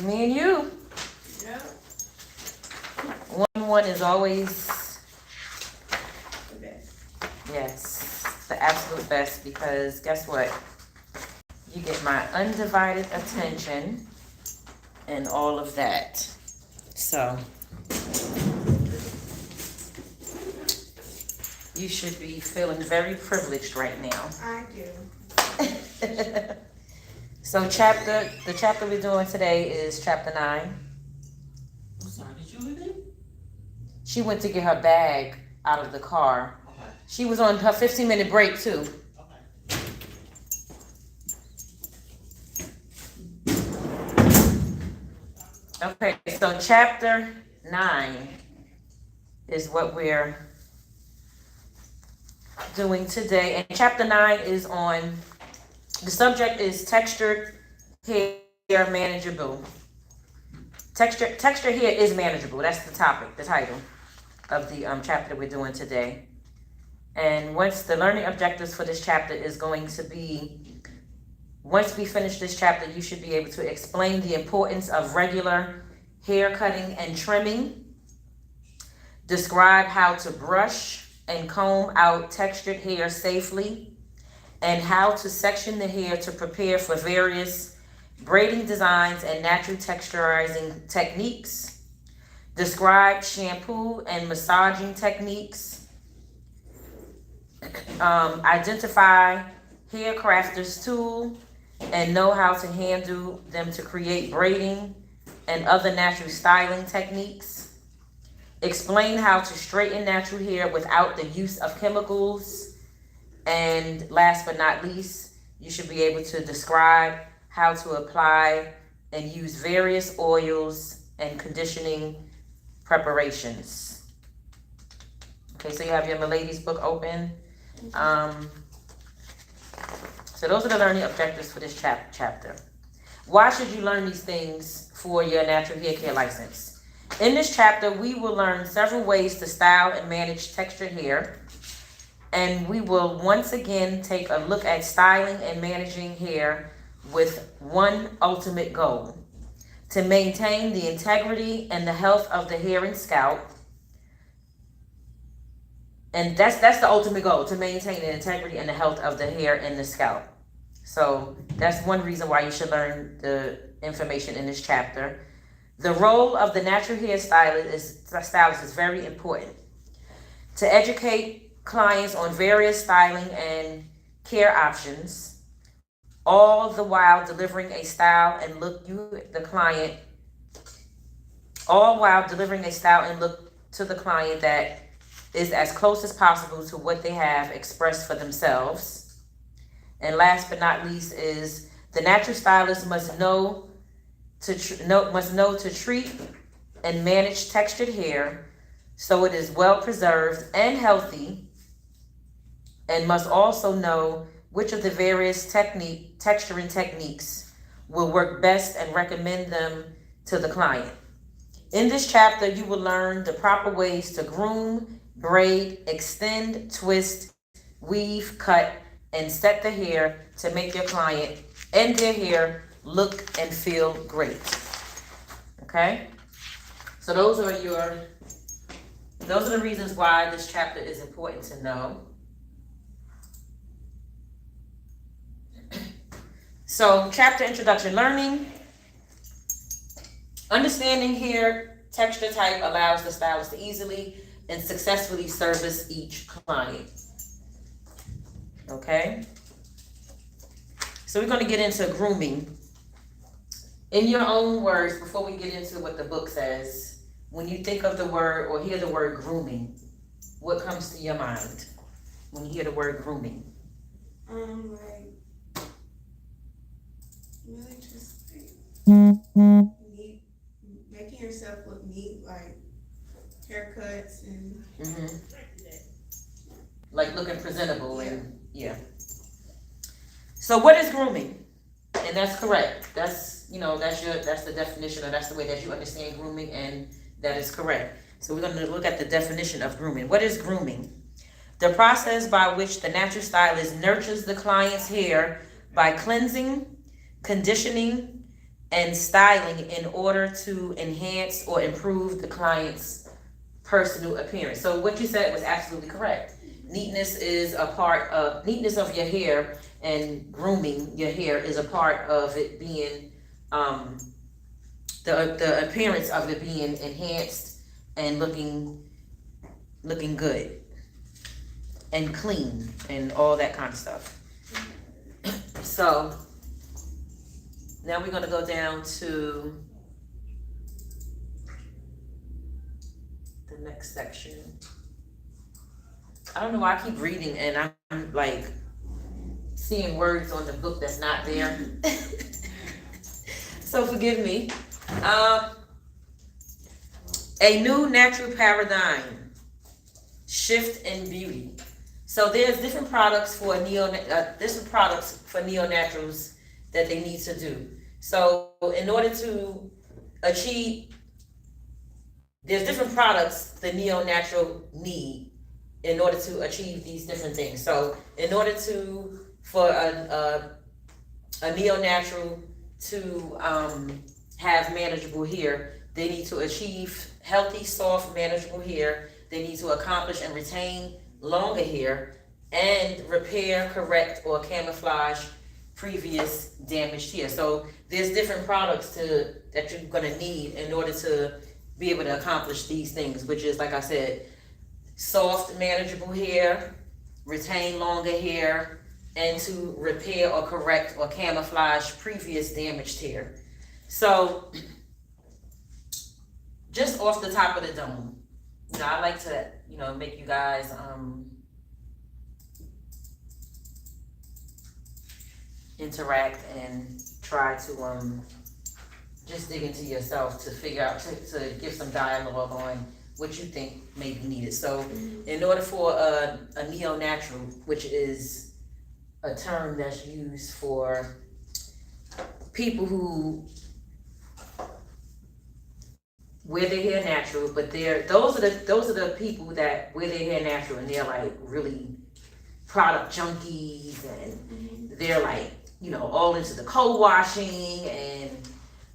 It's me and you. Yeah. 1-1 is always, The best. yes, the absolute best, because guess what? You get my undivided attention and all of that. So, you should be feeling very privileged right now. I do. So the chapter we're doing today is chapter 9. I'm sorry, did you leave it? She went to get her bag out of the car. Okay. She was on her 15-minute break too. Okay. Okay, so chapter 9 is what we're doing today. And chapter 9 is on, the subject is textured hair manageable. Textured hair is manageable. That's the topic, the title of the chapter we're doing today. And once the learning objectives for this chapter is going to be, once we finish this chapter, you should be able to explain the importance of regular hair cutting and trimming, describe how to brush and comb out textured hair safely, and how to section the hair to prepare for various braiding designs and natural texturizing techniques, describe shampoo and massaging techniques, identify hair crafter's tool and know how to handle them to create braiding and other natural styling techniques, explain how to straighten natural hair without the use of chemicals, and last but not least, you should be able to describe how to apply and use various oils and conditioning preparations. Okay, so you have your Milady's book open. So those are the learning objectives for this chapter. Why should you learn these things for your natural hair care license? In this chapter, we will learn several ways to style and manage textured hair. And we will once again take a look at styling and managing hair with one ultimate goal: to maintain the integrity and the health of the hair and scalp. And that's the ultimate goal, to maintain the integrity and the health of the hair and the scalp. So that's one reason why you should learn the information in this chapter. The role of the natural hair stylist is very important. To educate clients on various styling and care options, all the while delivering a style and look to the client that is as close as possible to what they have expressed for themselves. And last but not least is the natural stylist must know to treat and manage textured hair so it is well preserved and healthy, and must also know which of the various texturing techniques will work best and recommend them to the client. In this chapter, you will learn the proper ways to groom, braid, extend, twist, weave, cut, and set the hair to make your client and their hair look and feel great. Okay? So those are the reasons why this chapter is important to know. So, chapter introduction: learning. Understanding hair texture type allows the stylist to easily and successfully service each client. Okay? So we're going to get into grooming. In your own words, before we get into what the book says, when you think of the word or hear the word grooming, what comes to your mind when you hear the word grooming? Like, really just neat, making yourself look neat, like haircuts and Like looking presentable and yeah. So what is grooming? And that's correct. That's the definition, or that's the way that you understand grooming, and that is correct. So we're going to look at the definition of grooming. What is grooming? The process by which the natural stylist nurtures the client's hair by cleansing, conditioning, and styling in order to enhance or improve the client's personal appearance. So what you said was absolutely correct. Neatness of your hair, and grooming your hair is a part of it being, the appearance of it being enhanced and looking good and clean and all that kind of stuff. So now we're gonna go down to the next section. I don't know why I keep reading and I'm like seeing words on the book that's not there. So forgive me. A new natural paradigm shift in beauty. So there's different products for neo-naturals that they need to do. So in order to achieve, there's different products the neo-natural need in order to achieve these different things. So in order for a neo-natural to have manageable hair, they need to achieve healthy, soft, manageable hair. They need to accomplish and retain longer hair and repair, correct, or camouflage previous damaged hair. So there's different products that you're gonna need in order to be able to accomplish these things, which is, like I said, soft, manageable hair, retain longer hair, and to repair or correct or camouflage previous damaged hair. So just off the top of the dome, I like to, make you guys interact and try to just dig into yourself to figure out, to give some dialogue on what you think may be needed. So in order for a neo-natural, which is a term that's used for people who wear their hair natural, but those are the people that wear their hair natural and they're like really product junkies and they're like, all into the co-washing and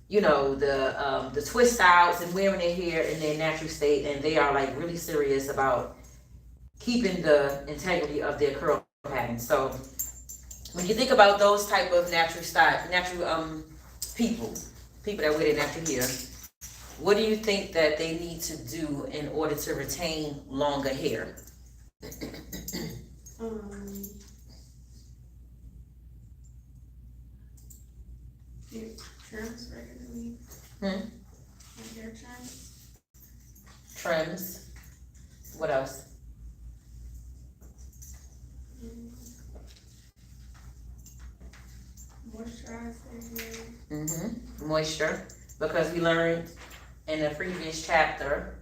the twist outs and wearing their hair in their natural state, and they are like really serious about keeping the integrity of their curl pattern. So when you think about those type of natural people that wear their natural hair, what do you think that they need to do in order to retain longer hair? Trims regularly. Like hair trims. Trims. What else? Moisturize their hair. Moisture, because we learned in the previous chapter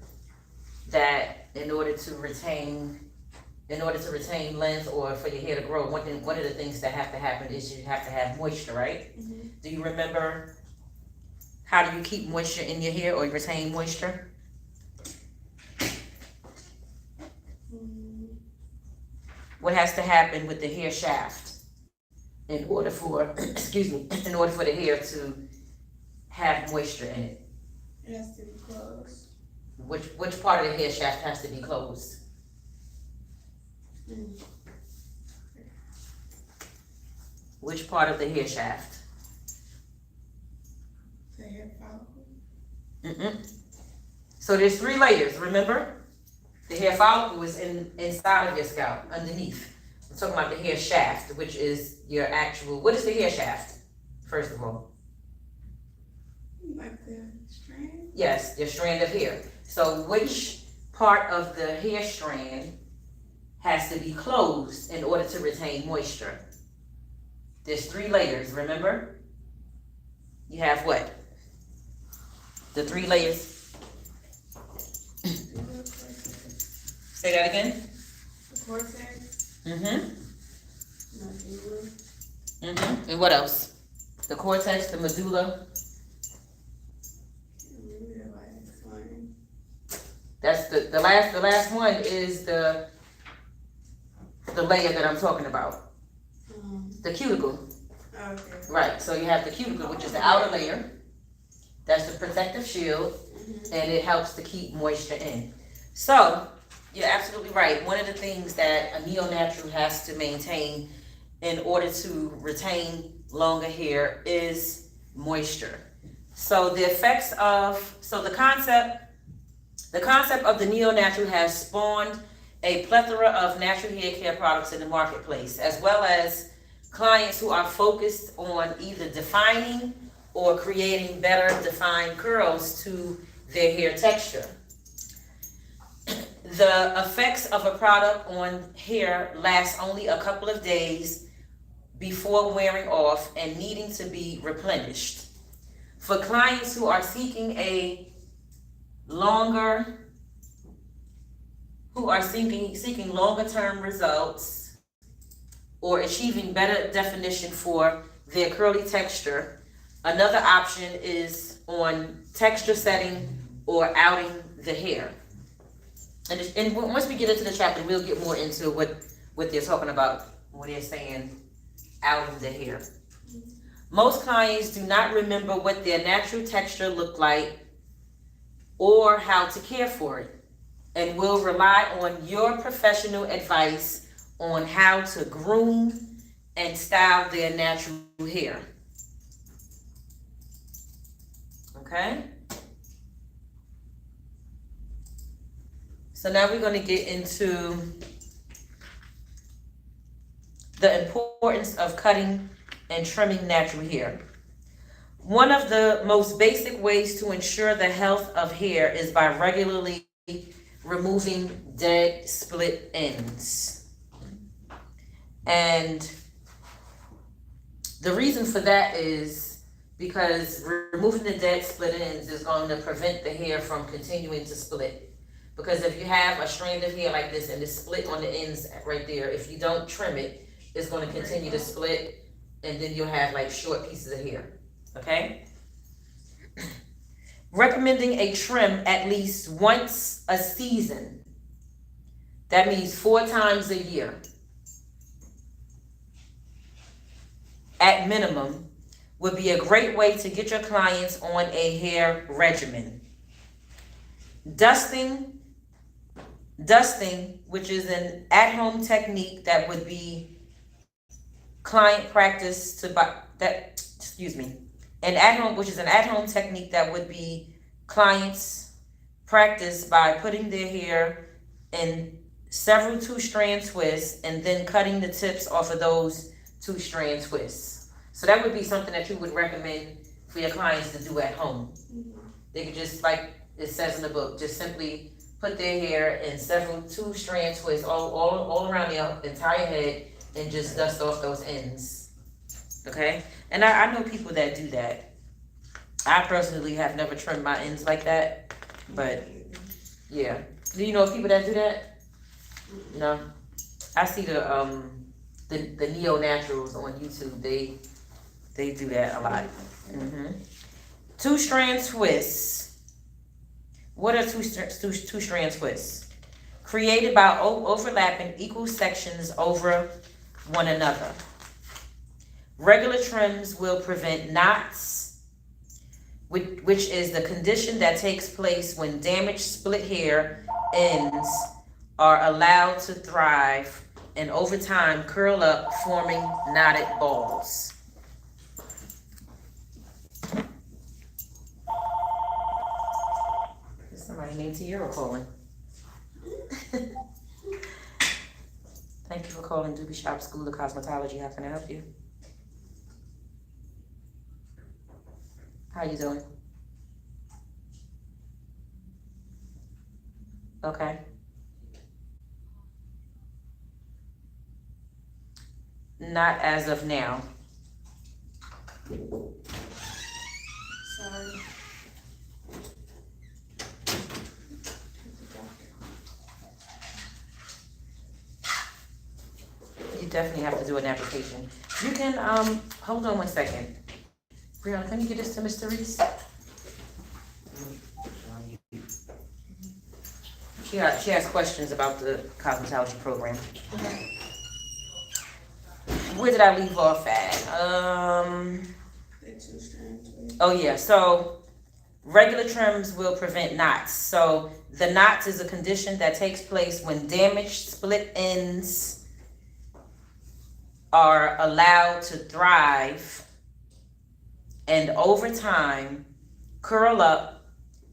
that in order to retain length or for your hair to grow, one of the things that have to happen is you have to have moisture, right? Do you remember how do you keep moisture in your hair or retain moisture? What has to happen with the hair shaft in order for the hair to have moisture in it? It has to be closed. Which part of the hair shaft has to be closed? Which part of the hair shaft? The hair follicle. So there's 3 layers, remember? The hair follicle is inside of your scalp, underneath. I'm talking about the hair shaft, which is your actual, what is the hair shaft, first of all? Like the strand? Yes, your strand of hair. So which part of the hair strand has to be closed in order to retain moisture? There's 3 layers, remember? You have what? The 3 layers. Say that again. The cortex. Medulla. And what else? The cortex, the medulla. That's the last one is the layer that I'm talking about. The cuticle. Okay. Right, so you have the cuticle, which is the outer layer, That's the protective shield, and it helps to keep moisture in. So, you're absolutely right. One of the things that a neo-natural has to maintain in order to retain longer hair is moisture. So the effects of, so the concept of the neo-natural has spawned a plethora of natural hair care products in the marketplace, as well as clients who are focused on either defining or creating better defined curls to their hair texture. The effects of a product on hair last only a couple of days before wearing off and needing to be replenished. For clients who are seeking longer term results or achieving better definition for their curly texture, another option is on texture setting or outing the hair. And once we get into the chapter, we'll get more into what they're talking about when they're saying outing the hair. Most clients do not remember what their natural texture looked like or how to care for it, and will rely on your professional advice on how to groom and style their natural hair. Okay? So now we're going to get into the importance of cutting and trimming natural hair. One of the most basic ways to ensure the health of hair is by regularly removing dead split ends. And the reason for that is because removing the dead split ends is going to prevent the hair from continuing to split. Because if you have a strand of hair like this and it's split on the ends right there, if you don't trim it, it's going to continue to split, and then you'll have like short pieces of hair. Okay? Recommending a trim at least once a season. That means 4 times a year. At minimum, would be a great way to get your clients on a hair regimen. Dusting, which is an at-home technique that would be client practice to an at-home technique that would be clients practice by putting their hair in several 2-strand twists and then cutting the tips off of those 2-strand twists. So that would be something that you would recommend for your clients to do at home. They could just, like it says in the book, just simply put their hair in several 2-strand twists all around their entire head and just dust off those ends. Okay? And I know people that do that. I personally have never trimmed my ends like that, but yeah. Do you know people that do that? No. I see the neo-naturals on YouTube. They do that a lot. 2-strand twists. What are two-strand twists? Created by overlapping equal sections over one another. Regular trims will prevent knots, which is the condition that takes place when damaged split hair ends are allowed to thrive and over time curl up, forming knotted balls. Somebody named Tiara calling. Thank you for calling Doobie Shop School of Cosmetology. How can I help you? How you doing? Okay. Not as of now. Sorry. You definitely have to do an application. You can, hold on one second. Brianna, can you get this to Mr. Reese? She has questions about the cosmetology program. Where did I leave off at? The 2-strand twist. Oh yeah, so Regular trims will prevent knots. So the knots is a condition that takes place when damaged split ends are allowed to thrive and over time curl up,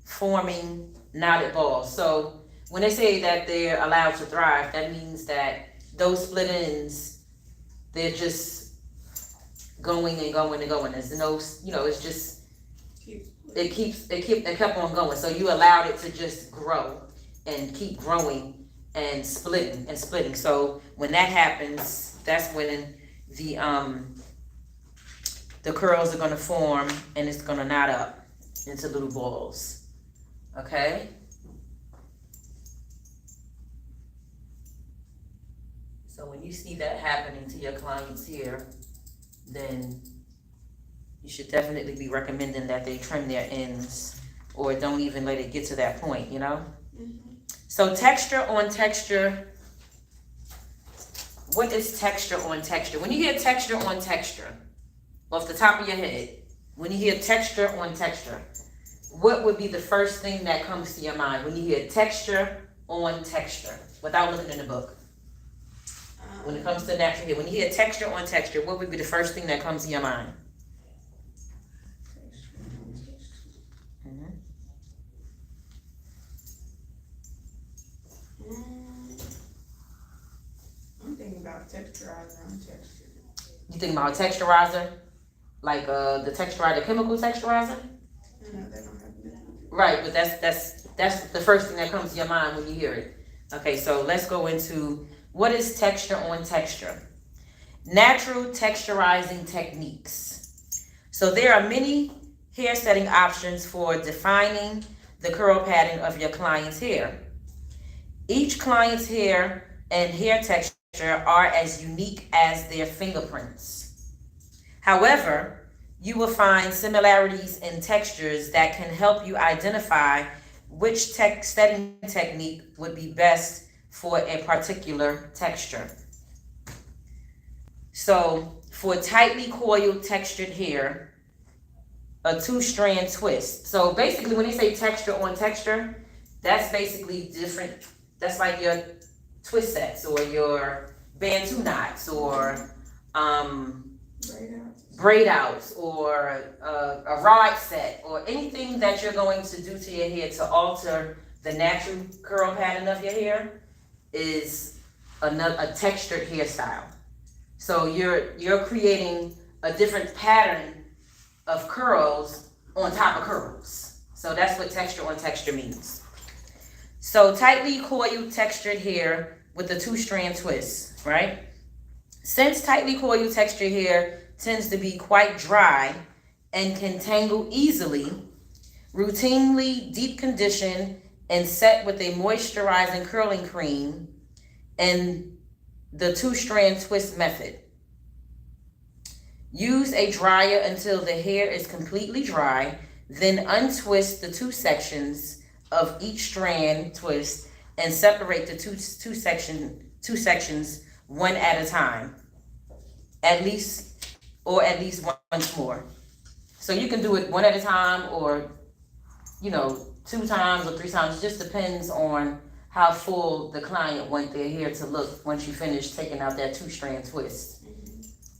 forming knotted balls. So when they say that they're allowed to thrive, that means that those split ends, they're just going and going and going. There's no, it's just, it kept on going. So you allowed it to just grow and keep growing and splitting and splitting. So when that happens, that's when the curls are gonna form and it's gonna knot up into little balls. Okay? So when you see that happening to your clients here, then you should definitely be recommending that they trim their ends or don't even let it get to that point, So texture on texture. What is texture on texture? When you hear texture on texture, off the top of your head, when you hear texture on texture, what would be the first thing that comes to your mind when you hear texture on texture, without looking in the book? When it comes to natural hair, when you hear texture on texture, what would be the first thing that comes to your mind? I'm thinking about texturizer on texture. You think about texturizer? Like the texturizer, chemical texturizer? I know they don't have nothing. Right, but that's the first thing that comes to your mind when you hear it. Okay, so let's go into what is texture on texture. Natural texturizing techniques. So there are many hair setting options for defining the curl pattern of your client's hair. Each client's hair and hair texture are as unique as their fingerprints. However, you will find similarities in textures that can help you identify which setting technique would be best for a particular texture. So for tightly coiled textured hair, a 2-strand twist. So basically when they say texture on texture, that's basically different. That's like your twist sets or your Bantu knots or braid outs or a rod set or anything that you're going to do to your hair to alter the natural curl pattern of your hair is a textured hairstyle. So you're creating a different pattern of curls on top of curls. So that's what texture on texture means. So tightly coiled textured hair with a 2-strand twist, right? Since tightly coiled textured hair tends to be quite dry and can tangle easily, routinely deep condition and set with a moisturizing curling cream and the 2-strand twist method. Use a dryer until the hair is completely dry, then untwist the 2 sections of each strand twist and separate the two sections one at a time, at least once more. So you can do it one at a time or 2 times or 3 times. It just depends on how full the client want their hair to look once you finish taking out that 2-strand twist.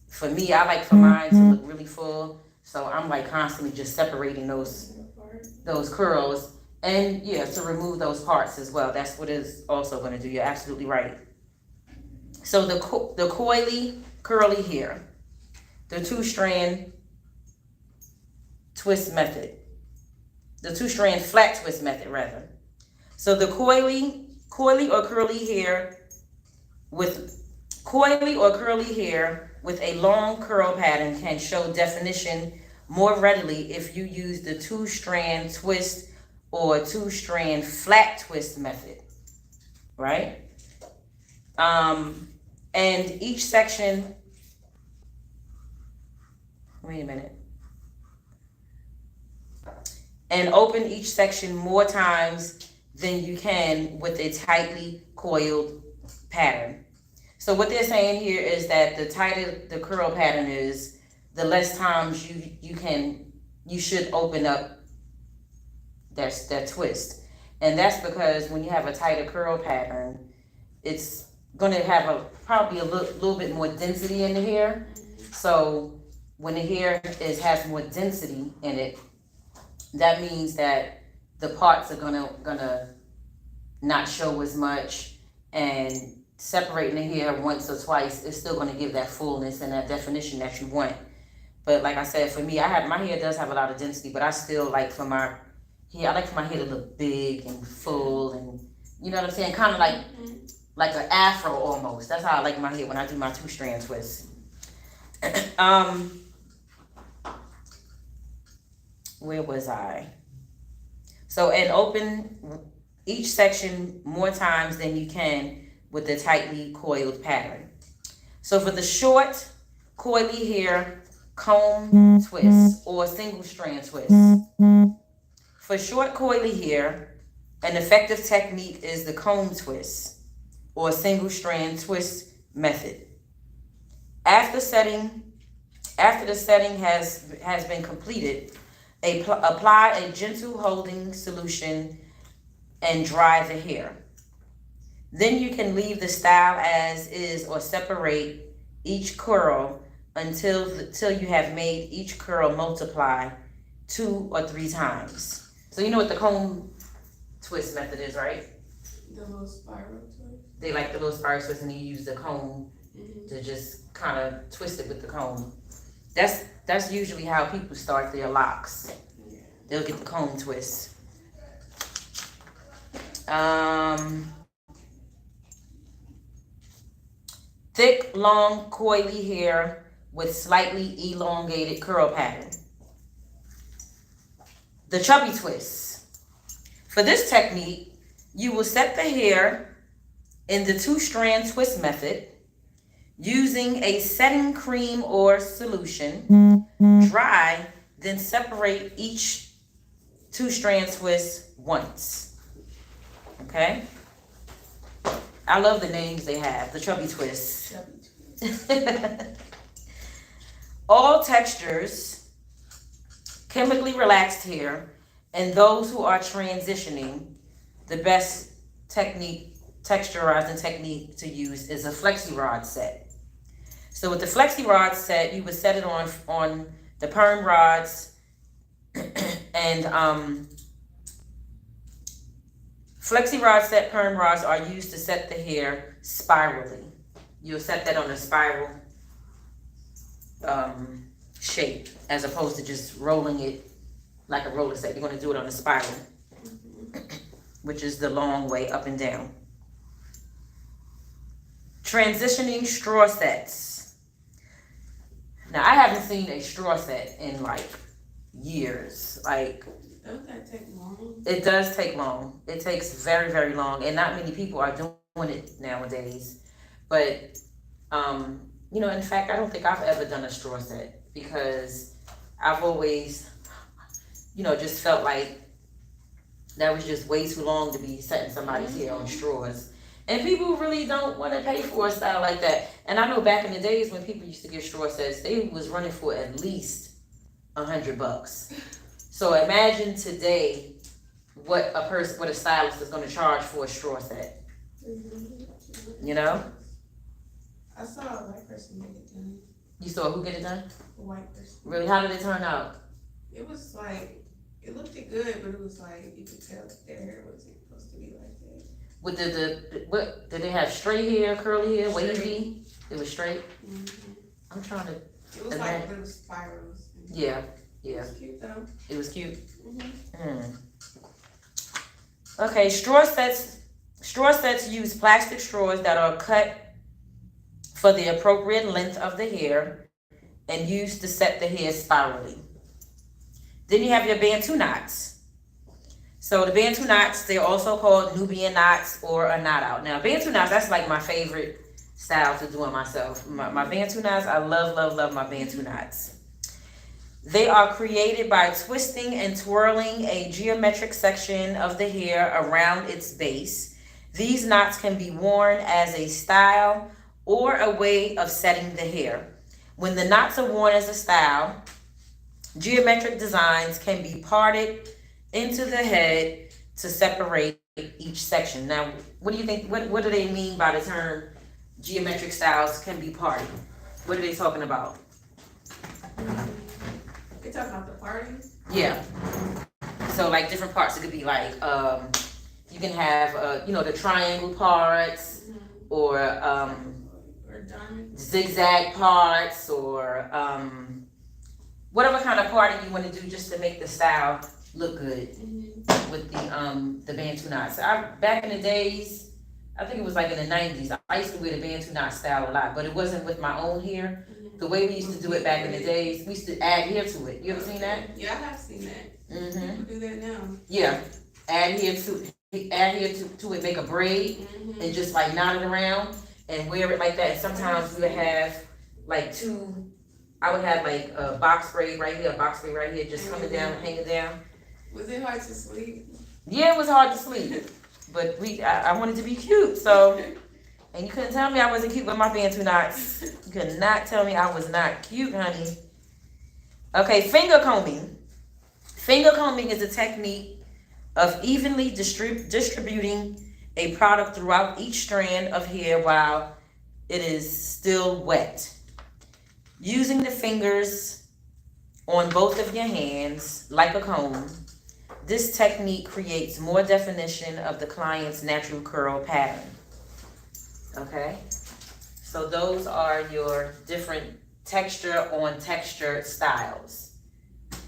For me, I like for mine to look really full, so I'm like constantly just separating those curls and to remove those parts as well. That's what it's also going to do. You're absolutely right. So the coily curly hair, the 2-strand twist method, the 2-strand flat twist method rather. So the coily or curly hair with a long curl pattern can show definition more readily if you use the 2-strand twist or 2-strand flat twist method, right? And each section, wait a minute. And open each section more times than you can with a tightly coiled pattern. So what they're saying here is that the tighter the curl pattern is, the less times you should open up that twist. And that's because when you have a tighter curl pattern, it's gonna have probably a little bit more density in the hair. So when the hair has more density in it, that means that the parts are gonna not show as much, and separating the hair once or twice is still gonna give that fullness and that definition that you want. But like I said, for me, my hair does have a lot of density, but I still like for my hair, I like for my hair to look big and full, and you know what I'm saying, kind of like an afro almost. That's how I like my hair when I do my 2-strand twist. Where was I? So, and open each section more times than you can with the tightly coiled pattern. So for the short, coily hair, comb twist or single strand twist. For short, coily hair, an effective technique is the comb twist or single strand twist method. After the setting has been completed, apply a gentle holding solution and dry the hair. Then you can leave the style as is or separate each curl until you have made each curl multiply 2 or 3 times. So you know what the comb twist method is, right? The little spiral twist. They like the little spiral twist, and you use the comb to just kind of twist it with the comb. That's usually how people start their locks. Yeah. They'll get the comb twist. Thick, long, coily hair with slightly elongated curl pattern. The chubby twist. For this technique, you will set the hair in the 2-strand twist method using a setting cream or solution. Dry, then separate each 2-strand twist once. Okay? I love the names they have, the chubby twist. All textures, chemically relaxed hair, and those who are transitioning, the best texturizing technique to use is a flexi rod set. So with the flexi rod set, you would set it on the perm rods, and flexi rod set perm rods are used to set the hair spirally. You'll set that on a spiral shape as opposed to just rolling it like a roller set. You're going to do it on a spiral, which is the long way up and down. Transitioning straw sets. Now, I haven't seen a straw set in like years. Like, Doesn't that take long? it does take long. It takes very, very long, and not many people are doing it nowadays. But, in fact, I don't think I've ever done a straw set because I've always, just felt like that was just way too long to be setting somebody's hair on straws. And people really don't want to pay for a style like that. And I know back in the days when people used to get straw sets, they was running for at least $100. So imagine today what a stylist is going to charge for a straw set. You know? I saw a white person get it done. You saw who get it done? A white person. Really? How did it turn out? It was like, it looked good, but it was like, you could tell that their hair wasn't supposed to be like that. What did they have? Straight hair, curly hair, wavy? It was straight. Mm-hmm. I'm trying to. It was like little spirals. Yeah. It was cute though. It was cute. Mm-hmm. Okay, straw sets use plastic straws that are cut for the appropriate length of the hair and used to set the hair spirally. Then you have your Bantu knots. So the Bantu knots, they're also called Nubian knots or a knot out. Now Bantu knots, that's like my favorite style to do it myself. My Bantu knots, I love my Bantu knots. They are created by twisting and twirling a geometric section of the hair around its base. These knots can be worn as a style or a way of setting the hair. When the knots are worn as a style, geometric designs can be parted into the head to separate each section. Now, what do you think? What do they mean by the term geometric styles can be party? What are they talking about? They talking about the party? Yeah. So like different parts. It could be like you can have the triangle parts or diamond. zigzag parts or whatever kind of party you want to do just to make the style look good with the Bantu knots. Back in the days, I think it was like in the 90s, I used to wear the Bantu knot style a lot, but it wasn't with my own hair. The way we used to do it back in the days, we used to add hair to it. You ever seen that? Yeah, I have seen that. Mm-hmm. People do that now. Yeah. Add hair to it, make a braid and just like knot it around and wear it like that. And sometimes we would have like I would have like a box braid right here, a box braid right here, just coming down, hanging down. Was it hard to sleep? Yeah, it was hard to sleep, but I wanted to be cute, so, and you couldn't tell me I wasn't cute with my Bantu knots. You could not tell me I was not cute, honey. Okay, finger combing. Finger combing is a technique of evenly distributing a product throughout each strand of hair while it is still wet. Using the fingers on both of your hands like a comb, this technique creates more definition of the client's natural curl pattern. Okay? So those are your different texture on texture styles.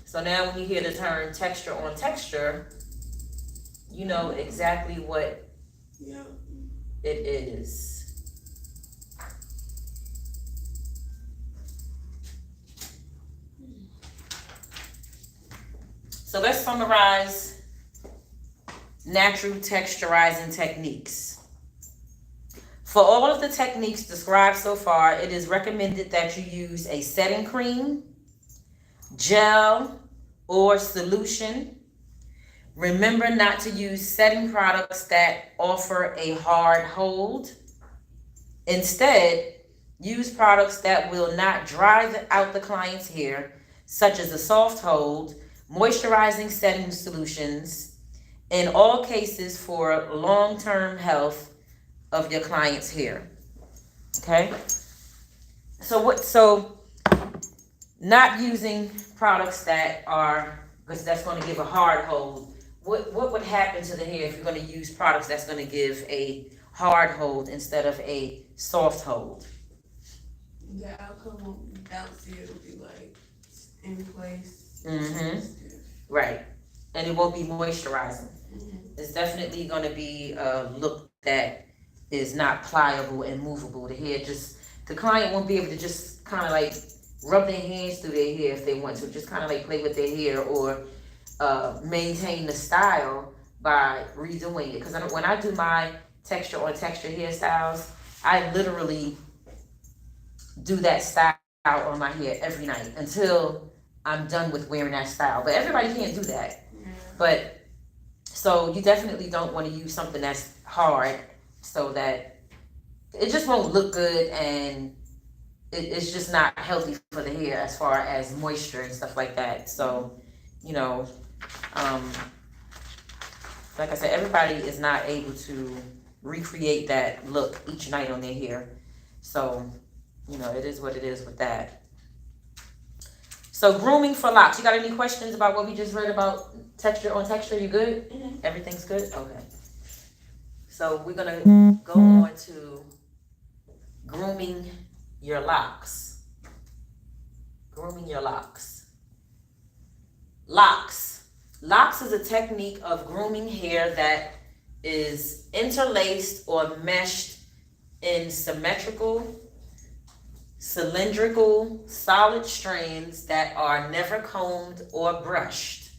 So now when you hear the term texture on texture, you know exactly what it is. So let's summarize natural texturizing techniques. For all of the techniques described so far, it is recommended that you use a setting cream, gel, or solution. Remember not to use setting products that offer a hard hold. Instead, use products that will not dry out the client's hair, such as a soft hold, moisturizing setting solutions, in all cases for long-term health of your client's hair. Okay? So not using products that are, because that's going to give a hard hold. What would happen to the hair if you're going to use products that's going to give a hard hold instead of a soft hold? The outcome won't be bouncy, it'll be like in place. Right. And it won't be moisturizing. It's definitely going to be a look that is not pliable and movable. The client won't be able to just kind of like rub their hands through their hair if they want to, just kind of like play with their hair or maintain the style by redoing it. Because when I do my texture on texture hairstyles, I literally do that style on my hair every night until I'm done with wearing that style. But everybody can't do that. But so you definitely don't want to use something that's hard so that it just won't look good and it's just not healthy for the hair as far as moisture and stuff like that. So, like I said, everybody is not able to recreate that look each night on their hair. So, it is what it is with that. So grooming for locks. You got any questions about what we just read about texture on texture? You good? Everything's good? Okay. So we're going to go on to grooming your locks. Grooming your locks. Locks. Locks is a technique of grooming hair that is interlaced or meshed in symmetrical, cylindrical, solid strands that are never combed or brushed.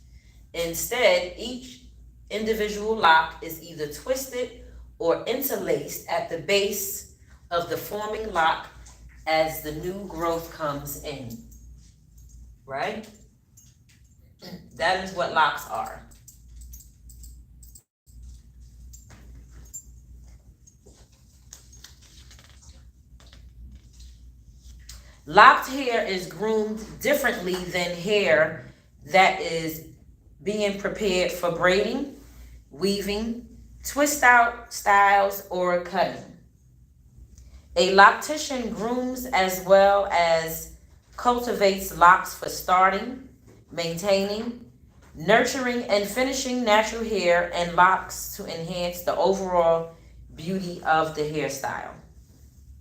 Instead, each individual lock is either twisted or interlaced at the base of the forming lock as the new growth comes in. Right? That is what locks are. Locked hair is groomed differently than hair that is being prepared for braiding, weaving, twist out styles, or cutting. A loctician grooms as well as cultivates locks for starting, maintaining, nurturing, and finishing natural hair and locks to enhance the overall beauty of the hairstyle.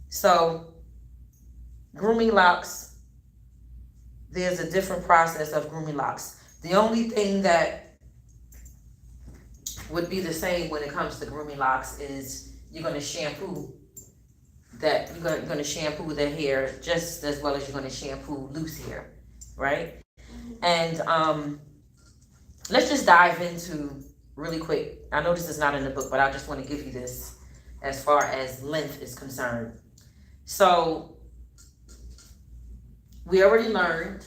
So, grooming locks, there's a different process of grooming locks. The only thing that would be the same when it comes to grooming locks is you're going to shampoo the hair just as well as you're going to shampoo loose hair, right? And let's just dive into really quick. I know this is not in the book, but I just want to give you this as far as length is concerned. So we already learned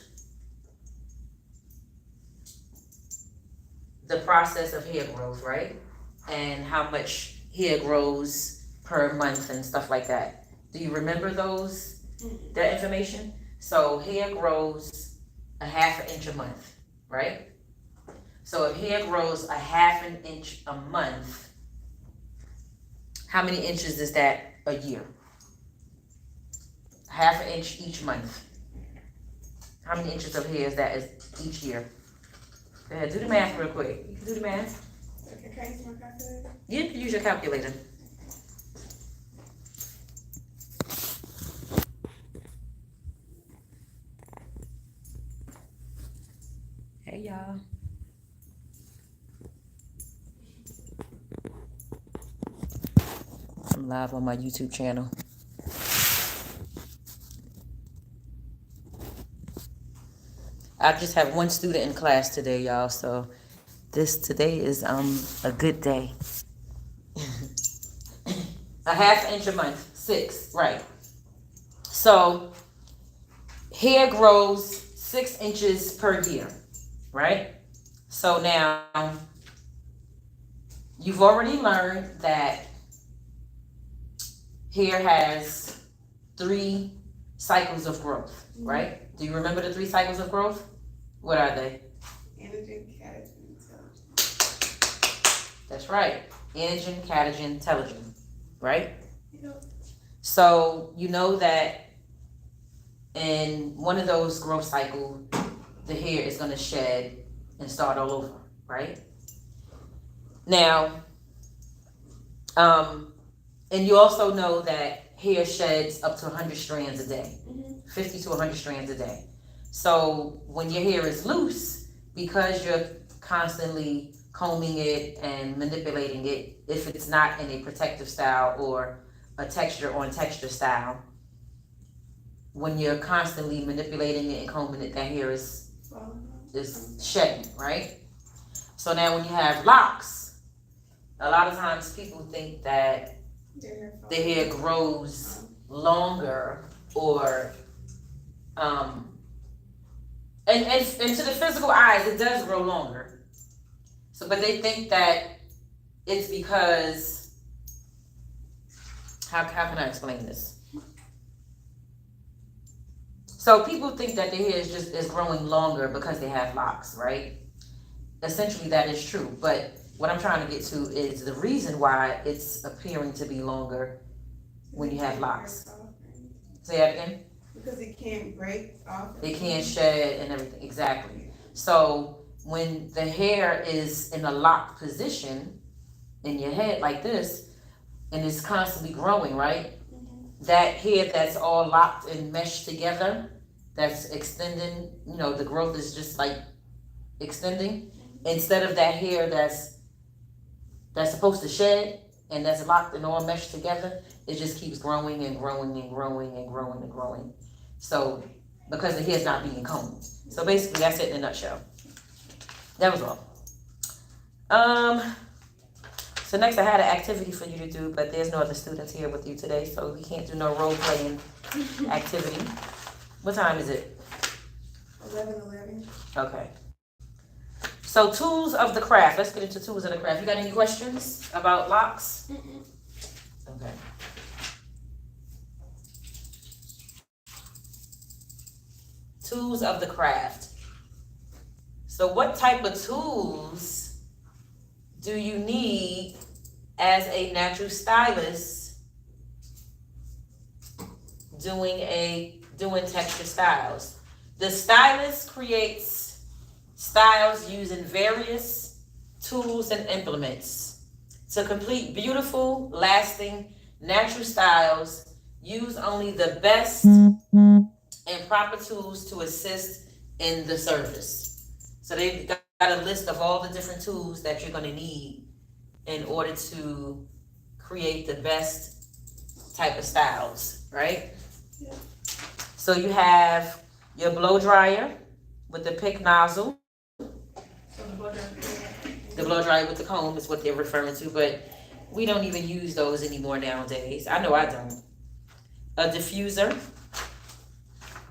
the process of hair growth, right? And how much hair grows per month and stuff like that. Do you remember that information? So hair grows a half an inch a month, right? So if hair grows a half an inch a month, how many inches is that a year? Half an inch each month. How many inches of hair is that each year? Go ahead, do the math real quick. You can do the math. Okay, can I use my calculator? You can use your calculator. Hey y'all. I'm live on my YouTube channel. I just have one student in class today, y'all, so today is a good day. A half inch a month, 6, right. So hair grows 6 inches per year, right? So now you've already learned that hair has 3 cycles of growth, right? Do you remember the 3 cycles of growth? What are they? Anagen, catagen, telogen. That's right. Anagen, catagen, telogen, right? Yep. So you know that in one of those growth cycles, the hair is going to shed and start all over, right? Now, and you also know that hair sheds up to 100 strands a day, 50 to 100 strands a day. So when your hair is loose, because you're constantly combing it and manipulating it, if it's not in a protective style or a texture on texture style, when you're constantly manipulating it and combing it, that hair is shedding, right? So now when you have locks, a lot of times people think that the hair grows longer or and to the physical eyes it does grow longer. So but they think that it's because how can I explain this? So people think that their hair is growing longer because they have locks, right? Essentially that is true, but what I'm trying to get to is the reason why it's appearing to be longer when you have locks. Say that again? Because it can't break off. It can't shed and everything, exactly. So when the hair is in a locked position in your head like this, and it's constantly growing, right? That hair that's all locked and meshed together, that's extending, the growth is just like extending. Instead of that hair that's supposed to shed and that's locked and all meshed together, it just keeps growing and growing and growing and growing and growing. So, because the hair's not being combed. So basically that's it in a nutshell. That was all. So next I had an activity for you to do, but there's no other students here with you today, so we can't do no role playing activity. What time is it? 11:11. Okay. So tools of the craft. Let's get into tools of the craft. You got any questions about locks? Okay. Tools of the craft. So what type of tools do you need as a natural stylist doing texture styles? The stylist creates styles using various tools and implements. To complete beautiful, lasting, natural styles, use only the best and proper tools to assist in the service. So they've got a list of all the different tools that you're gonna need in order to create the best type of styles, right? Yeah. So you have your blow dryer with the pick nozzle. So the blow dryer. The blow dryer with the comb is what they're referring to, but we don't even use those anymore nowadays. I know I don't. A diffuser.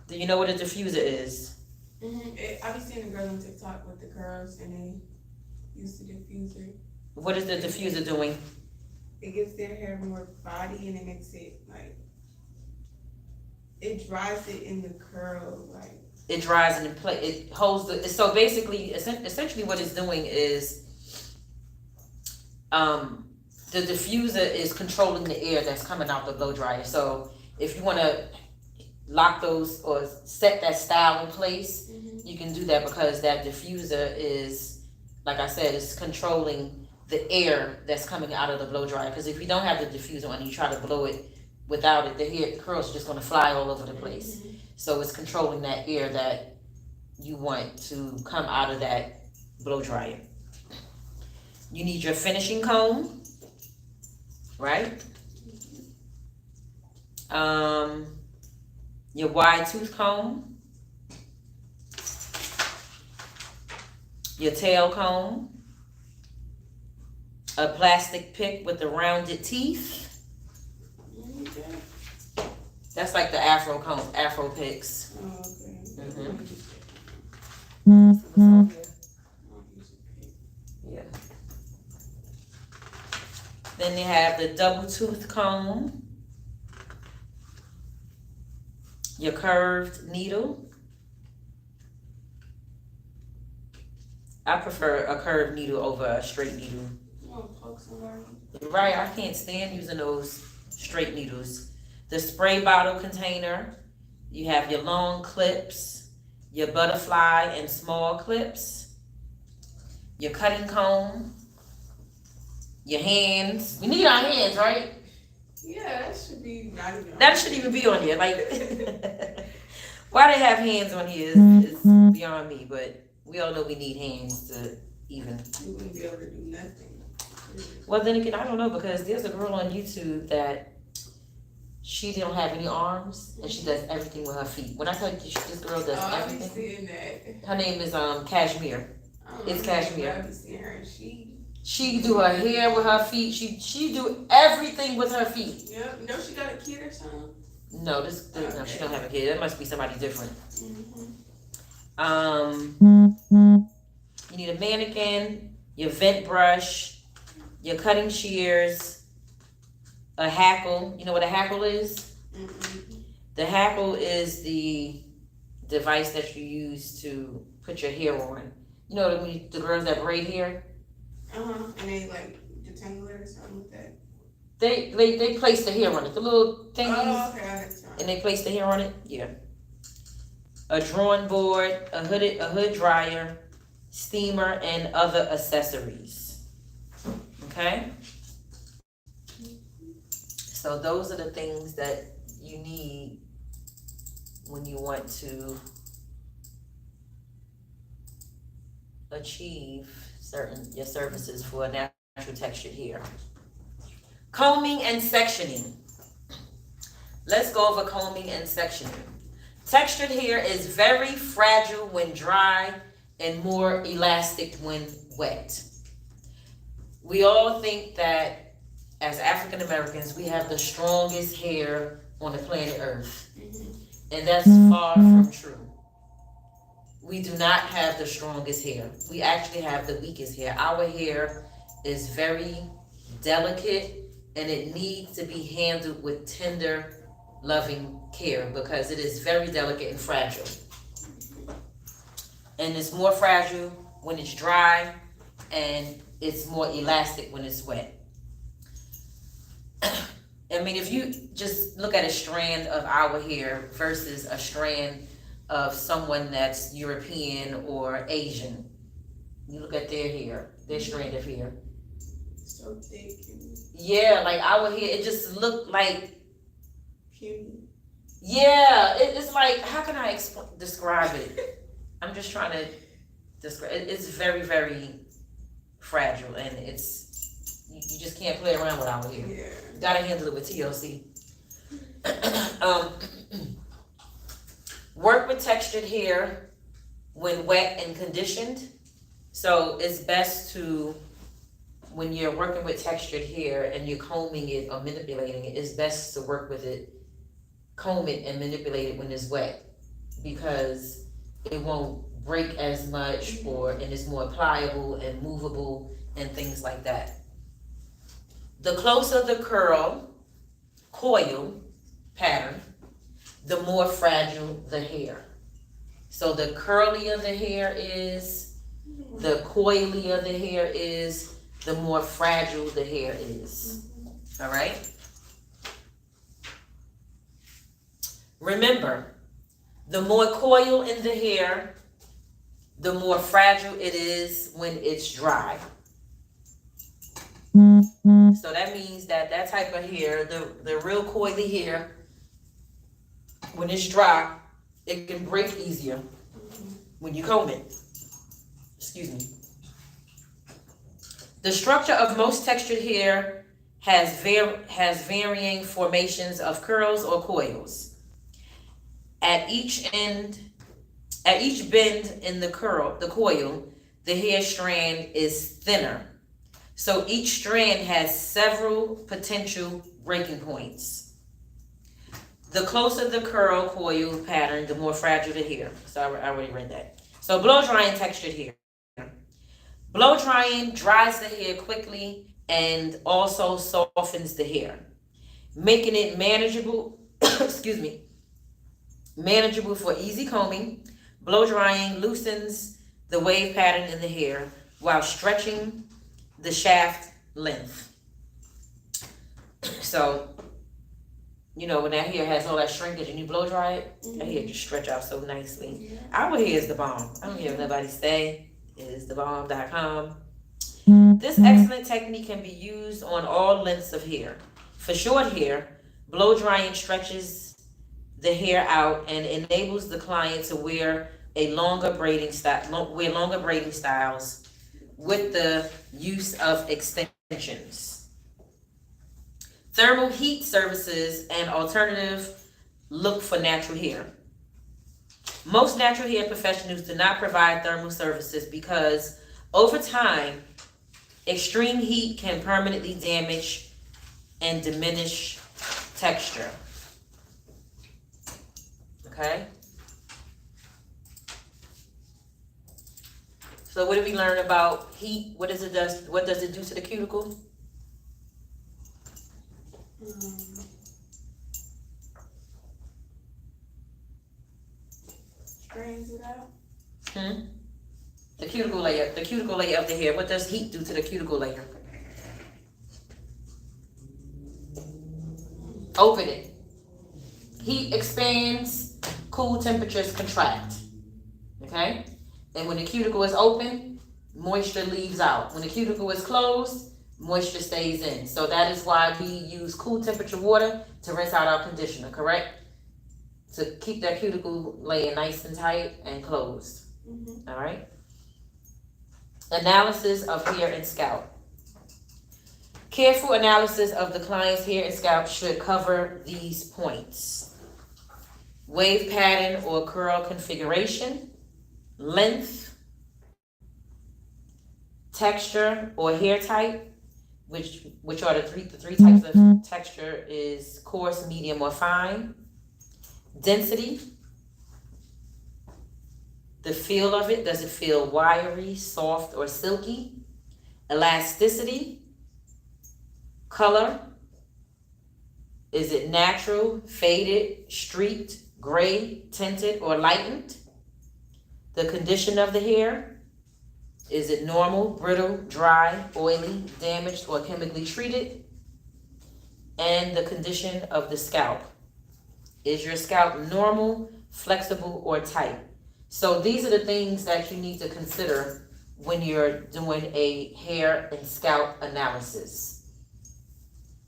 Do you know what a diffuser is? I be seeing the girls on TikTok with the curls and they use the diffuser. What is the diffuser doing? It gives their hair more body and it makes it like, it dries it in the curl, like. It dries and it holds the, so basically, essentially what it's doing is, the diffuser is controlling the air that's coming out the blow dryer. So if you wanna lock those or set that style in place, you can do that because that diffuser is, like I said, is controlling the air that's coming out of the blow dryer. Because if you don't have the diffuser on and you try to blow it without it, the curls are just gonna fly all over the place. So it's controlling that air that you want to come out of that blow dryer. You need your finishing comb, right? Your wide tooth comb, your tail comb, a plastic pick with the rounded teeth. That's like the Afro comb, Afro picks. Oh, okay. What's on here? Yeah. Then they have the double tooth comb, your curved needle. I prefer a curved needle over a straight needle. Right, I can't stand using those straight needles. The spray bottle container. You have your long clips, your butterfly and small clips, your cutting comb, your hands. We need our hands, right? Yeah, that should be not even. That shouldn't even be on here. Like, why they have hands on here is beyond me. But we all know we need hands to even. You wouldn't be able to do nothing. Well, then again, I don't know because there's a girl on YouTube that she don't have any arms and she does everything with her feet. When I tell you this girl does everything, I be seeing that. her name is Cashmere. It's Cashmere. I be seeing her. She do her hair with her feet. She do everything with her feet. Yep. No, she got a kid or something. No, no, she don't have a kid. That must be somebody different. You need a mannequin, your vent brush, your cutting shears, a hackle. You know what a hackle is? The hackle is the device that you use to put your hair on. You know the girls that braid hair? And they like detangle it or something with that. They place the hair on it. The little thingies. Oh, okay, I understand. And they place the hair on it? Yeah. A drawing board, a hood dryer, steamer, and other accessories. Okay? So those are the things that you need when you want to achieve your services for a natural textured hair. Combing and sectioning. Let's go over combing and sectioning. Textured hair is very fragile when dry and more elastic when wet. We all think that as African Americans, we have the strongest hair on the planet Earth. And that's far from true. We do not have the strongest hair. We actually have the weakest hair. Our hair is very delicate and it needs to be handled with tender, loving care because it is very delicate and fragile. and it's more fragile when it's dry, and it's more elastic when it's wet. I mean, if you just look at a strand of our hair versus a strand of someone that's European or Asian, you look at their hair, their strand of hair. So thick and Yeah, like our hair, it just looked like, puny. yeah, it's like, how can I describe it? I'm just trying to describe it. It's very, very fragile, and you just can't play around with our hair. Yeah. You gotta handle it with TLC. Work with textured hair when wet and conditioned. So it's best to, when you're working with textured hair and you're combing it or manipulating it, it's best to work with it, comb it and manipulate it when it's wet, because it won't break as much, and it's more pliable and movable and things like that. The closer the coil pattern, the more fragile the hair. So the curlier the hair is, the coilier the hair is, the more fragile the hair is. All right? Remember, the more coil in the hair, the more fragile it is when it's dry. So that means that type of hair, the real coily hair, when it's dry, it can break easier when you comb it. Excuse me. The structure of most textured hair has varying formations of curls or coils. At each bend in the coil, the hair strand is thinner. So each strand has several potential breaking points. The closer the coil pattern, the more fragile the hair. So I already read that. So blow drying textured hair. Blow drying dries the hair quickly and also softens the hair, making it manageable, manageable for easy combing. Blow drying loosens the wave pattern in the hair while stretching the shaft length. So, when that hair has all that shrinkage and you blow dry it, that hair just stretch out so nicely. Yeah. Our hair is the bomb. I don't care if nobody say. It is thebomb.com. This excellent technique can be used on all lengths of hair. For short hair, blow drying stretches the hair out and enables the client to wear longer braiding styles with the use of extensions. Thermal heat services and alternative look for natural hair. Most natural hair professionals do not provide thermal services because over time, extreme heat can permanently damage and diminish texture. Okay? So what did we learn about heat? What does it do to the cuticle? Strains it out. The cuticle layer of the hair. What does heat do to the cuticle layer? Open it. Heat expands, cool temperatures contract. Okay? And when the cuticle is open, moisture leaves out. When the cuticle is closed, moisture stays in. So that is why we use cool temperature water to rinse out our conditioner, correct? To keep that cuticle layer nice and tight and closed. All right? Analysis of hair and scalp. Careful analysis of the client's hair and scalp should cover these points: wave pattern or curl configuration, length, texture or hair type, which are the three types of texture is coarse, medium, or fine. Density, the feel of it, does it feel wiry, soft, or silky? Elasticity, color, is it natural, faded, streaked, gray, tinted, or lightened? the condition of the hair. Is it normal, brittle, dry, oily, damaged, or chemically treated? And the condition of the scalp. Is your scalp normal, flexible, or tight? So these are the things that you need to consider when you're doing a hair and scalp analysis.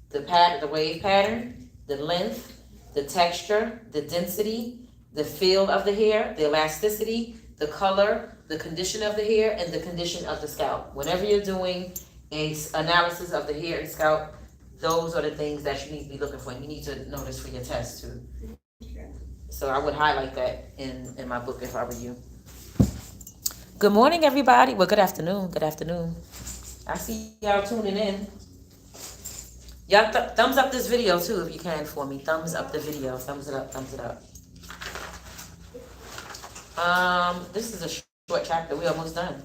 The wave pattern, the length, the texture, the density, the feel of the hair, the elasticity, the color, the condition of the hair, and the condition of the scalp. Whenever you're doing a analysis of the hair and scalp, those are the things that you need to be looking for. And you need to know this for your test too. Okay. So I would highlight that in my book if I were you. Good morning, everybody. Well, good afternoon. Good afternoon. I see y'all tuning in. Y'all thumbs up this video too if you can for me. Thumbs up the video. Thumbs it up. Thumbs it up. This is a short chapter. We're almost done.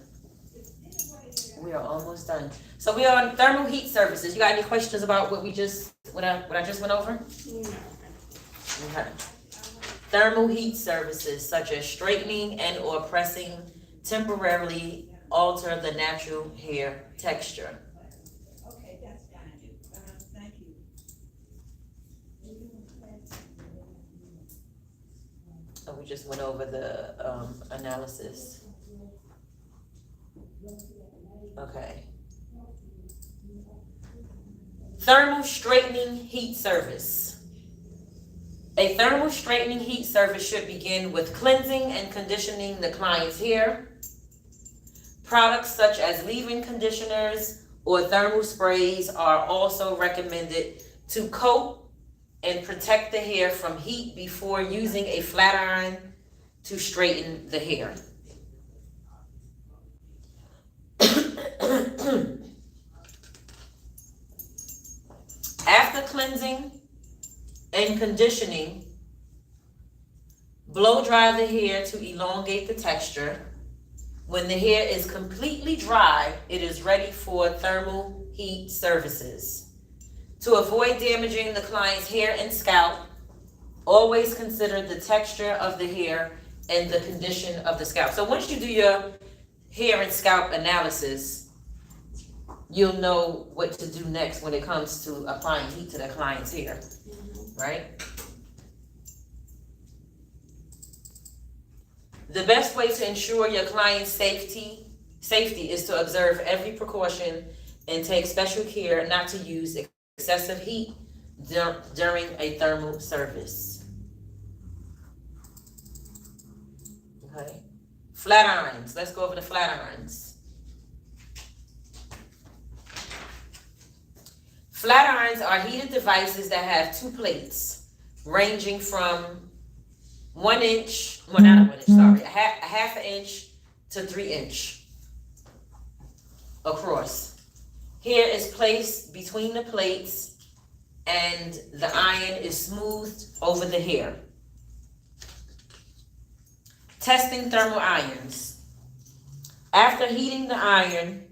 We are almost done. So we are on thermal heat surfaces. You got any questions about what I just went over? Okay. Thermal heat surfaces such as straightening and or pressing temporarily alter the natural hair texture. Okay, that's fine. Thank you. So we just went over the analysis. Okay. Thermal straightening heat surface. A thermal straightening heat surface should begin with cleansing and conditioning the client's hair. Products such as leave-in conditioners or thermal sprays are also recommended to coat and protect the hair from heat before using a flat iron to straighten the hair. After cleansing and conditioning, blow dry the hair to elongate the texture. When the hair is completely dry, it is ready for thermal heat surfaces. To avoid damaging the client's hair and scalp, always consider the texture of the hair and the condition of the scalp. So once you do your hair and scalp analysis, you'll know what to do next when it comes to applying heat to the client's hair, right? The best way to ensure your client's safety is to observe every precaution and take special care not to use excessive heat during a thermal service. Okay. Flat irons. Let's go over the flat irons. Flat irons are heated devices that have two plates ranging from 1 inch, well not a 1 inch, sorry, a half an inch to 3 inch across. Hair is placed between the plates and the iron is smoothed over the hair. Testing thermal irons. After heating the iron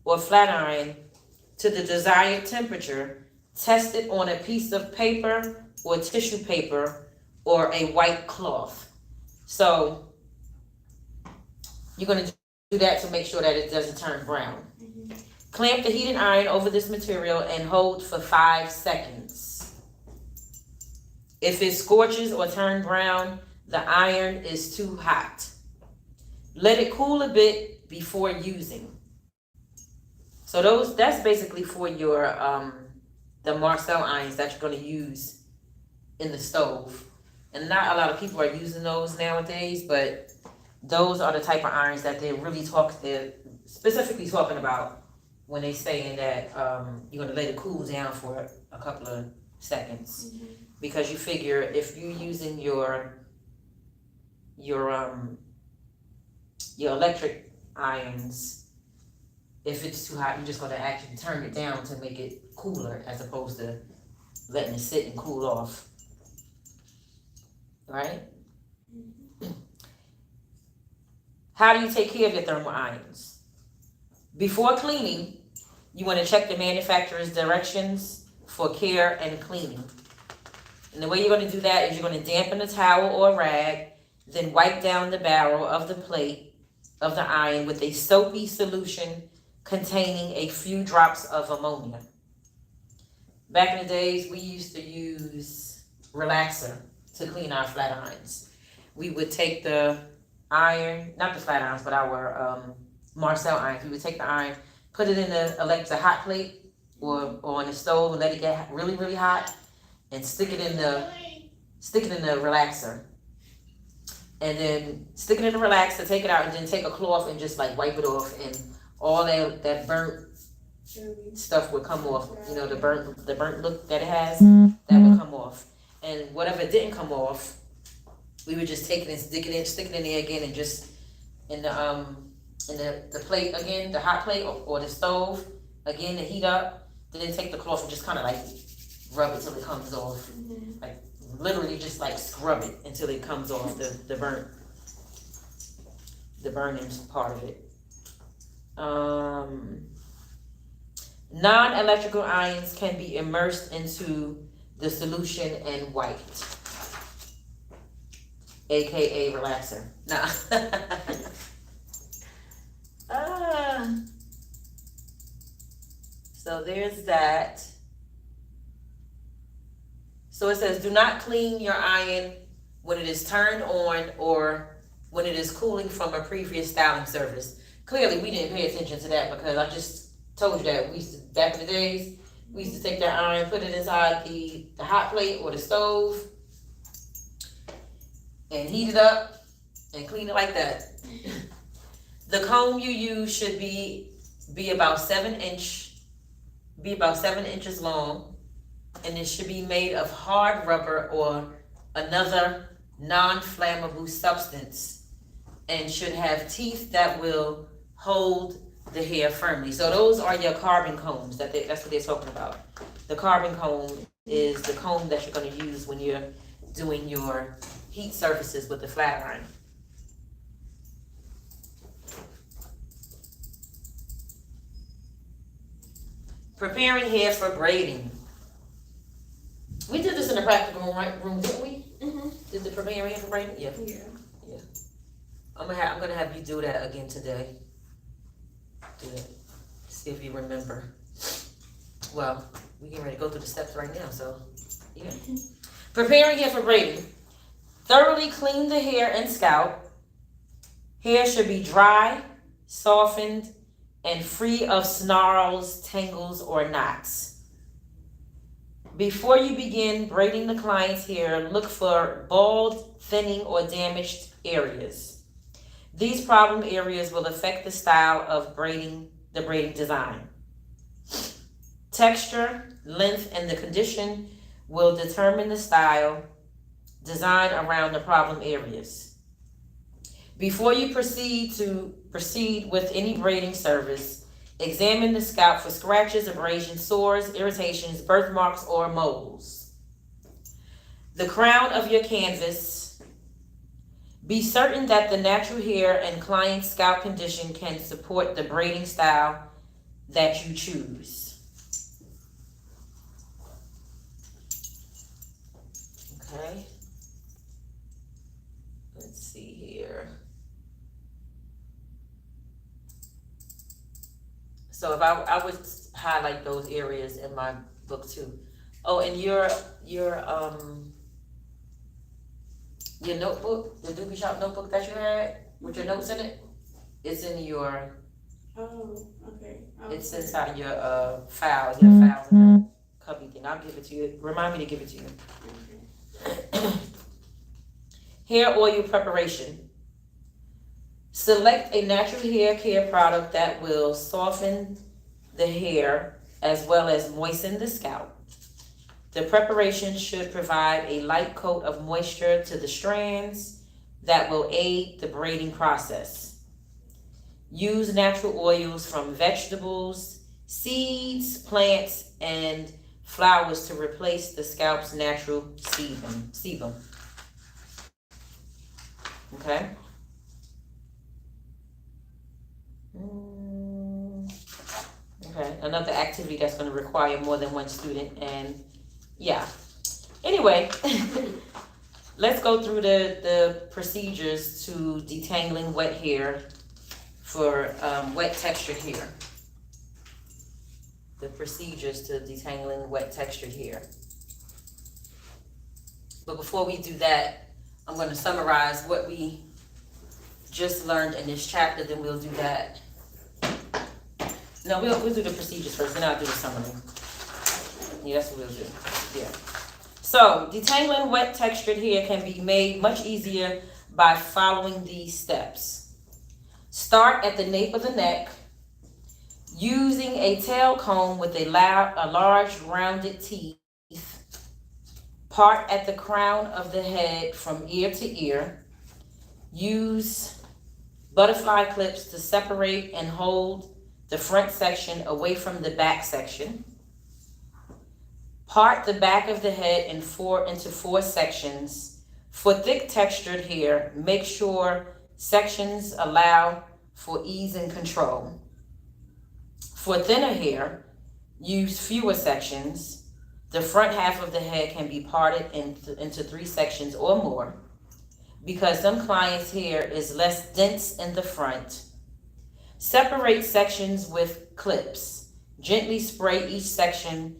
or flat iron to the desired temperature, test it on a piece of paper or tissue paper or a white cloth. So you're going to do that to make sure that it doesn't turn brown. Clamp the heated iron over this material and hold for 5 seconds. If it scorches or turns brown, the iron is too hot. Let it cool a bit before using. So that's basically for your the Marcel irons that you're going to use in the stove. And not a lot of people are using those nowadays, but those are the type of irons that they're specifically talking about when they're saying that you're going to let it cool down for a couple of seconds. Because you figure if you're using your electric irons, if it's too hot, you're just going to actually turn it down to make it cooler as opposed to letting it sit and cool off. Right? How do you take care of your thermal irons? Before cleaning, you want to check the manufacturer's directions for care and cleaning. And the way you're gonna do that is you're gonna dampen a towel or rag, then wipe down the barrel of the plate of the iron with a soapy solution containing a few drops of ammonia. Back in the days, we used to use relaxer to clean our flat irons. We would take the iron, not the flat irons, but our Marcel irons. We would take the iron, put it in the hot plate or on the stove and let it get really, really hot, and stick it in the relaxer. And then stick it in the relaxer, take it out, and then take a cloth and just like wipe it off, and all that burnt stuff would come off. You know, the burnt look that it has, that would come off. And whatever didn't come off, we would just take it and stick it in there again, and just in the plate again, the hot plate or the stove again, to heat up. Then take the cloth and just kind of like rub it till it comes off. Like literally just like scrub it until it comes off the burning part of it. Non-electrical irons can be immersed into the solution and wiped, aka relaxer. Nah. So there's that. So it says, do not clean your iron when it is turned on or when it is cooling from a previous styling service. Clearly, we didn't pay attention to that, because I just told you that back in the days, we used to take that iron, put it inside the hot plate or the stove, and heat it up and clean it like that. The comb you use should be about 7 inches long, and it should be made of hard rubber or another non-flammable substance, and should have teeth that will hold the hair firmly. So those are your carbon combs. That's what they're talking about. The carbon comb is the comb that you're going to use when you're doing your heat surfaces with the flat iron. Preparing hair for braiding. We did this in the practical room, didn't we? Mm-hmm. Did the preparing hair for braiding? Yeah. Yeah. I'm gonna have you do that again today. Do it. See if you remember. Well, we getting ready to go through the steps right now, so yeah. Preparing hair for braiding. Thoroughly clean the hair and scalp. Hair should be dry, softened, and free of snarls, tangles, or knots. Before you begin braiding the client's hair, look for bald, thinning, or damaged areas. These problem areas will affect the style of the braiding design. Texture, length, and the condition will determine the style design around the problem areas. Before you proceed with any braiding service, examine the scalp for scratches, abrasions, sores, irritations, birthmarks, or moles. The crown of your canvas. Be certain that the natural hair and client's scalp condition can support the braiding style that you choose. Okay. Let's see here. So if I would highlight those areas in my book too. Oh, and your notebook, the Doobie Shop notebook that you had with your notes in it, it's in your, Oh, okay. it's inside your files, your files in the cubby thing. I'll give it to you. Remind me to give it to you. Okay. Hair oil preparation. Select a natural hair care product that will soften the hair as well as moisten the scalp. The preparation should provide a light coat of moisture to the strands that will aid the braiding process. Use natural oils from vegetables, seeds, plants, and flowers to replace the scalp's natural sebum. Okay? Okay, another activity that's going to require more than one student, and yeah, it Anyway, let's go through the procedures to detangling wet hair for wet textured hair. The procedures to detangling wet textured hair. But before we do that, I'm going to summarize what we just learned in this chapter, then we'll do that. No, we'll do the procedures first, then I'll do the summary. Yeah, that's what we'll do. Yeah. So, detangling wet textured hair can be made much easier by following these steps. Start at the nape of the neck, using a tail comb with a large rounded teeth. Part at the crown of the head from ear to ear. Use butterfly clips to separate and hold the front section away from the back section. Part the back of the head into four sections. For thick textured hair, make sure sections allow for ease and control. For thinner hair, use fewer sections. The front half of the head can be parted into 3 sections or more. Because some clients' hair is less dense in the front, separate sections with clips. Gently spray each section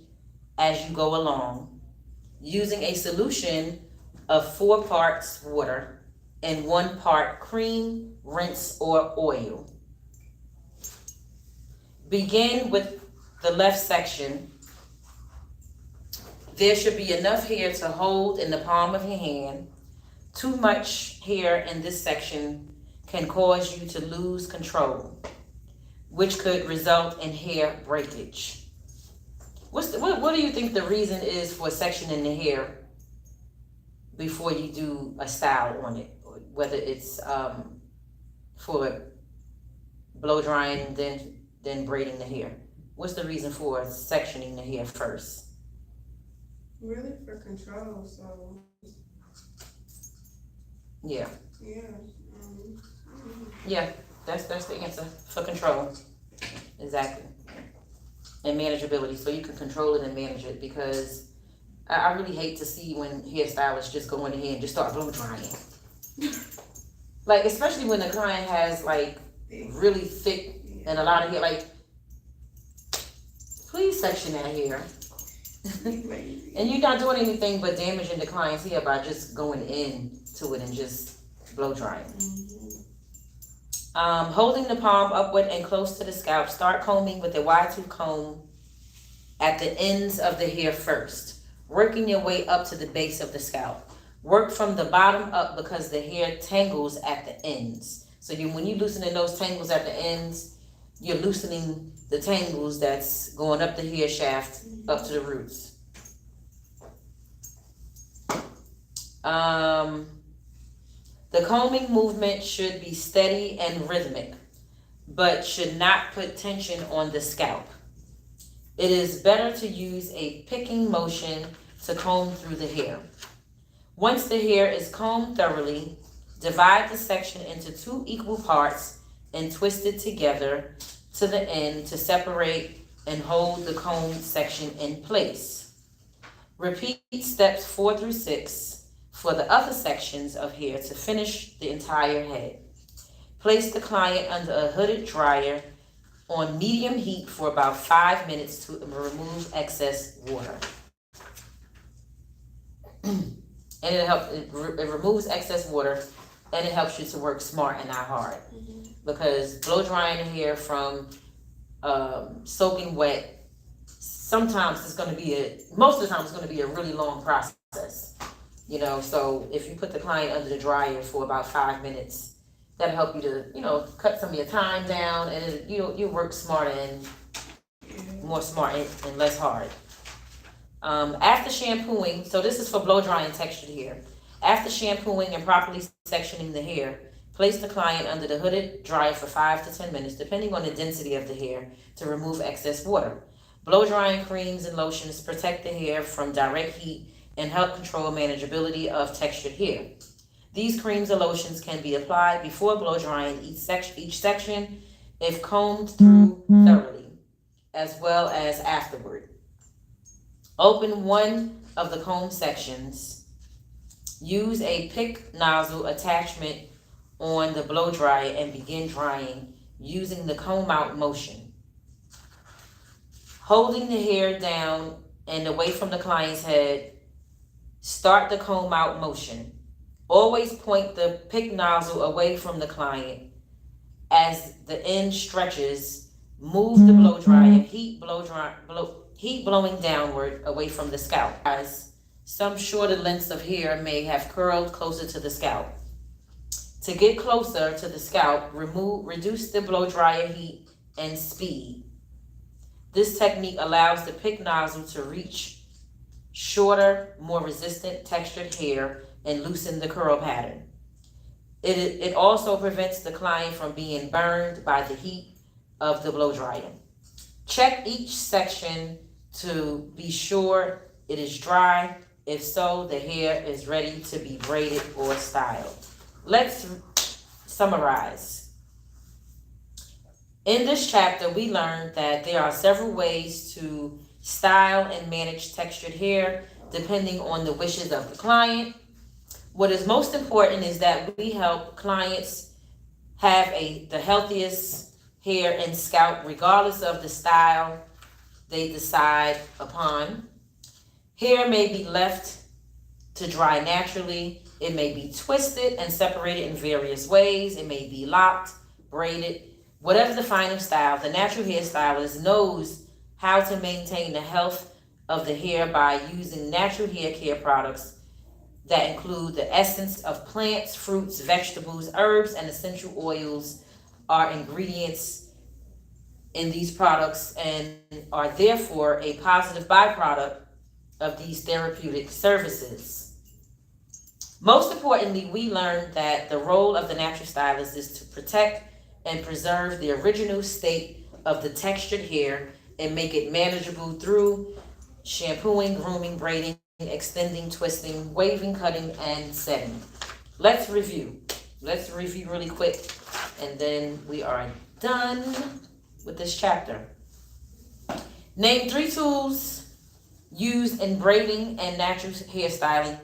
as you go along, using a solution of 4 parts water and 1 part cream, rinse, or oil. Begin with the left section. There should be enough hair to hold in the palm of your hand. Too much hair in this section can cause you to lose control, which could result in hair breakage. What do you think the reason is for sectioning the hair before you do a style on it? Whether it's for blow drying, then braiding the hair. What's the reason for sectioning the hair first? Really for control, so. Yeah. Yeah. Yeah, that's the answer, for control. Exactly. And manageability, so you can control it and manage it, because I really hate to see when hairstylists just go in here and just start blow drying. Like, especially when the client has like really thick and a lot of hair, like, please section that hair. And you're not doing anything but damaging the client's hair by just going into it and just blow drying. Holding the palm upward and close to the scalp, start combing with a wide tooth comb at the ends of the hair first, working your way up to the base of the scalp. Work from the bottom up because the hair tangles at the ends. So when you're loosening those tangles at the ends, you're loosening the tangles that's going up the hair shaft up to the roots. The combing movement should be steady and rhythmic, but should not put tension on the scalp. It is better to use a picking motion to comb through the hair. Once the hair is combed thoroughly, divide the section into 2 equal parts and twist it together to the end to separate and hold the combed section in place. Repeat steps 4 through 6 for the other sections of hair to finish the entire head. Place the client under a hooded dryer on medium heat for about 5 minutes to remove excess water. And it removes excess water, and it helps you to work smart and not hard. Because blow drying the hair from soaking wet, sometimes most of the time it's going to be a really long process. So if you put the client under the dryer for about 5 minutes, that'll help you to, cut some of your time down, and you work smarter and more smart and less hard. After shampooing, so this is for blow drying textured hair. After shampooing and properly sectioning the hair, place the client under the hooded dryer for 5 to 10 minutes, depending on the density of the hair, to remove excess water. Blow drying creams and lotions protect the hair from direct heat and help control manageability of textured hair. These creams or lotions can be applied before blow drying each section if combed through thoroughly, as well as afterward. Open one of the comb sections. Use a pick nozzle attachment on the blow dryer and begin drying using the comb out motion. Holding the hair down and away from the client's head, start the comb out motion. Always point the pick nozzle away from the client. As the end stretches, move the blow dryer, heat blowing downward away from the scalp. As some shorter lengths of hair may have curled closer to the scalp. To get closer to the scalp, reduce the blow dryer heat and speed. This technique allows the pick nozzle to reach shorter, more resistant textured hair and loosen the curl pattern. It also prevents the client from being burned by the heat of the blow dryer. Check each section to be sure it is dry. If so, the hair is ready to be braided or styled. Let's summarize. In this chapter, we learned that there are several ways to style and manage textured hair depending on the wishes of the client. What is most important is that we help clients have the healthiest hair and scalp regardless of the style they decide upon. Hair may be left to dry naturally. It may be twisted and separated in various ways. It may be locked, braided. Whatever the final style, the natural hairstylist knows how to maintain the health of the hair by using natural hair care products that include the essence of plants, fruits, vegetables, herbs, and essential oils are ingredients in these products and are therefore a positive byproduct of these therapeutic services. Most importantly, we learned that the role of the natural stylist is to protect and preserve the original state of the textured hair and make it manageable through shampooing, grooming, braiding, extending, twisting, waving, cutting, and setting. Let's review. Let's review really quick, and then we are done with this chapter. Name 3 tools used in braiding and natural hairstyling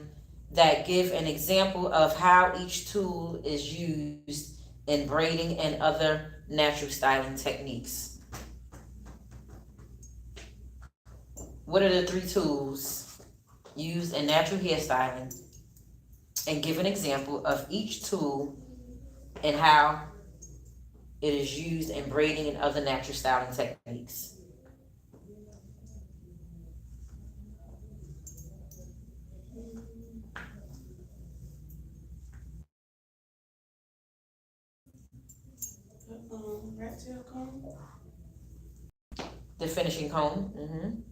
that give an example of how each tool is used in braiding and other natural styling techniques. What are the 3 tools used in natural hairstyling, and give an example of each tool and how it is used in braiding and other natural styling techniques? Rat tail comb. The finishing comb.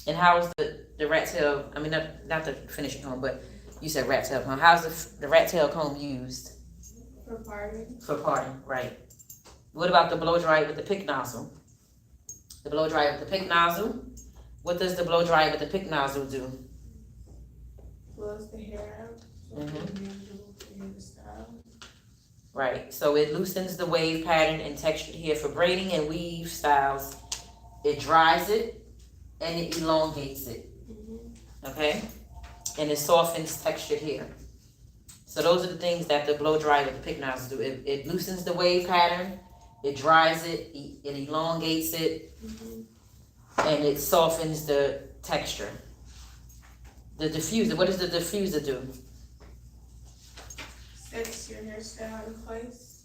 And how is the rat tail? I mean, not the finishing comb, but you said rat tail comb. How's the rat tail comb used? For parting. For parting, right. What about the blow dryer with the pick nozzle? The blow dryer with the pick nozzle. What does the blow dryer with the pick nozzle do? Fluffs the hair out. So it's manageable for hair to style. Right. So it loosens the wave pattern and textured hair for braiding and weave styles. It dries it and it elongates it. Okay? And it softens textured hair. So those are the things that the blow dryer with the pick nozzle do. It loosens the wave pattern, it dries it, it elongates it, and it softens the texture. The diffuser, what does the diffuser do? Sets your hairstyle in place.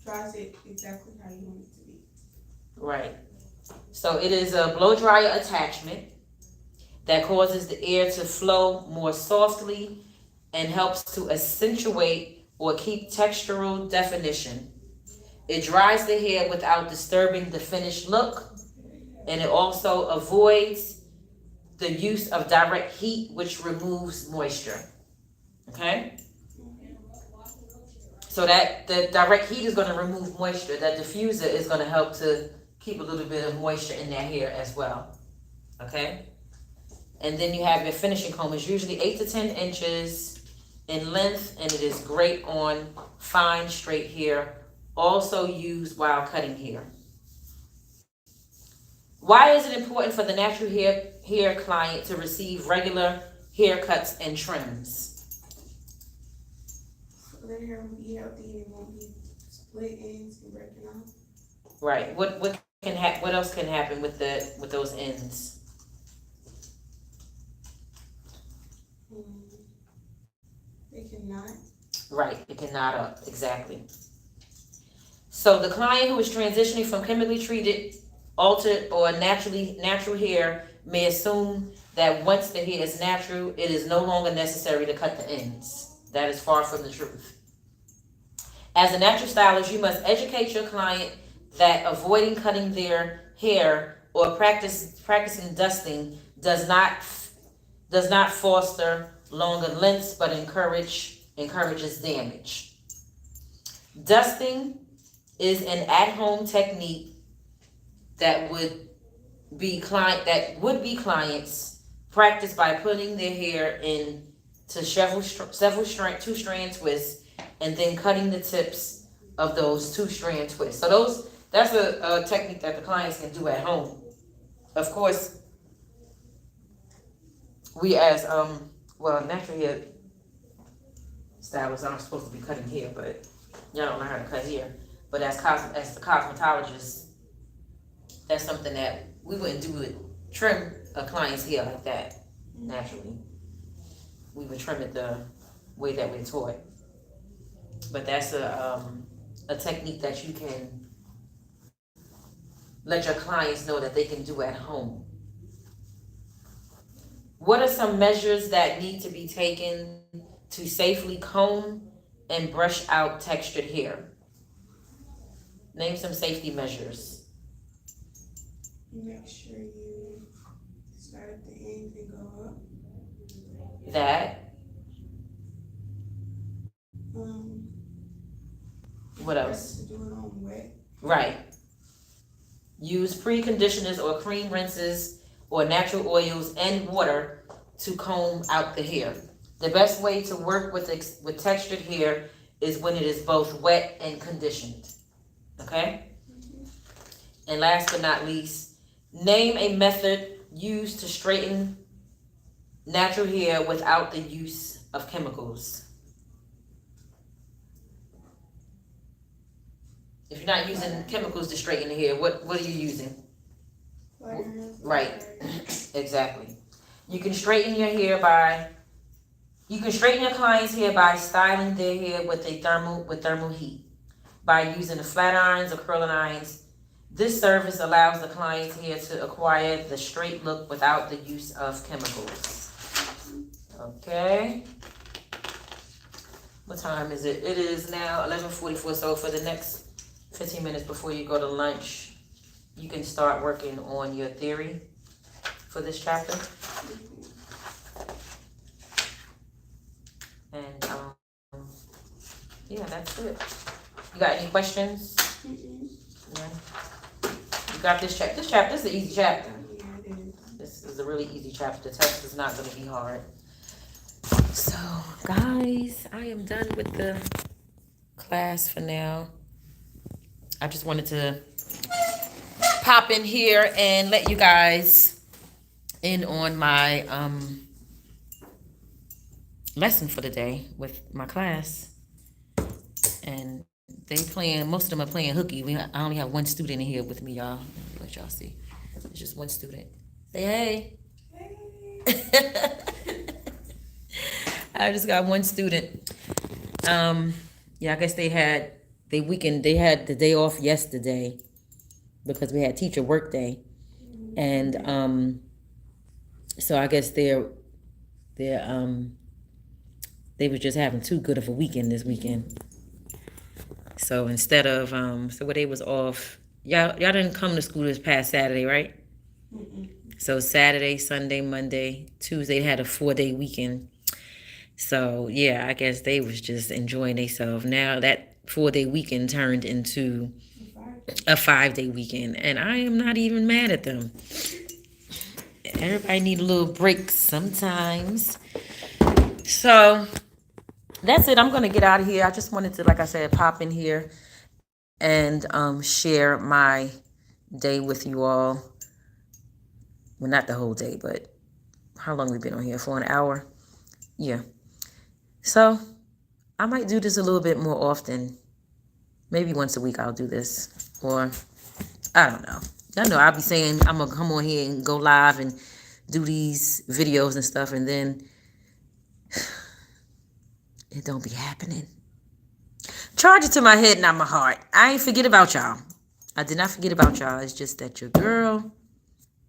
Dries it exactly how you want it to be. Right. So it is a blow dryer attachment that causes the air to flow more softly and helps to accentuate or keep textural definition. It dries the hair without disturbing the finished look, and it also avoids the use of direct heat, which removes moisture. Okay? So that the direct heat is going to remove moisture. That diffuser is going to help to keep a little bit of moisture in their hair as well. Okay? And then you have your finishing comb. It's usually 8 to 10 inches in length, and it is great on fine straight hair, also used while cutting hair. Why is it important for the natural hair client to receive regular haircuts and trims? So their hair will be healthy and it won't be split ends and breaking off. Right. What else can happen with those ends? They cannot. Right. It can knot up. Exactly. So the client who is transitioning from chemically treated, altered, or natural hair may assume that once the hair is natural, it is no longer necessary to cut the ends. That is far from the truth. As a natural stylist, you must educate your client that avoiding cutting their hair or practicing dusting does not foster longer lengths, but encourages damage. Dusting is an at-home technique that would be clients practice by putting their hair into two strand twists and then cutting the tips of those two strand twists. So that's a technique that the clients can do at home. Of course, we as natural hair stylists aren't supposed to be cutting hair, but y'all don't know how to cut hair. But as the cosmetologist, that's something that we wouldn't do it. Trim a client's hair like that naturally. We would trim it the way that we're taught. But that's a technique that you can let your clients know that they can do at home. What are some measures that need to be taken to safely comb and brush out textured hair? Name some safety measures. You make sure you start at the end and go up. That. What else? To do it on wet. Right. Use pre-conditioners or cream rinses or natural oils and water to comb out the hair. The best way to work with textured hair is when it is both wet and conditioned. Okay? And last but not least, name a method used to straighten natural hair without the use of chemicals. If you're not using chemicals to straighten the hair, what are you using? Right, exactly. You can straighten your client's hair by styling their hair with thermal heat. By using the flat irons or curling irons, this service allows the client's hair to acquire the straight look without the use of chemicals. Okay. What time is it? It is now 11:44. So for the next 15 minutes before you go to lunch, you can start working on your theory for this chapter. And yeah, that's it. You got any questions? Yeah. You got this chapter. This is an easy chapter. Yeah, it is. This is a really easy chapter. The test is not going to be hard. So, guys, I am done with the class for now. I just wanted to pop in here and let you guys in on my lesson for the day with my class. And most of them are playing hooky. I only have one student in here with me, y'all. Let y'all see. It's just one student. Say hey. Hey. I just got one student. Yeah, I guess they had the day off yesterday because we had teacher work day. And so I guess they were just having too good of a weekend this weekend. So instead of so when they was off, y'all didn't come to school this past Saturday, right? So Saturday, Sunday, Monday, Tuesday had a 4-day weekend. So yeah, I guess they was just enjoying themselves. Now that 4-day weekend turned into a 5-day weekend, and I am not even mad at them. Everybody need a little break sometimes. So that's it. I'm gonna get out of here. I just wanted to, like I said, pop in here and share my day with you all. Well, not the whole day, but how long we been on here? For an hour? Yeah. So I might do this a little bit more often. Maybe once a week I'll do this. Or I don't know. I know I'll be saying I'm gonna come on here and go live and do these videos and stuff, and then it don't be happening. Charge it to my head, not my heart. I ain't forget about y'all. I did not forget about y'all. It's just that your girl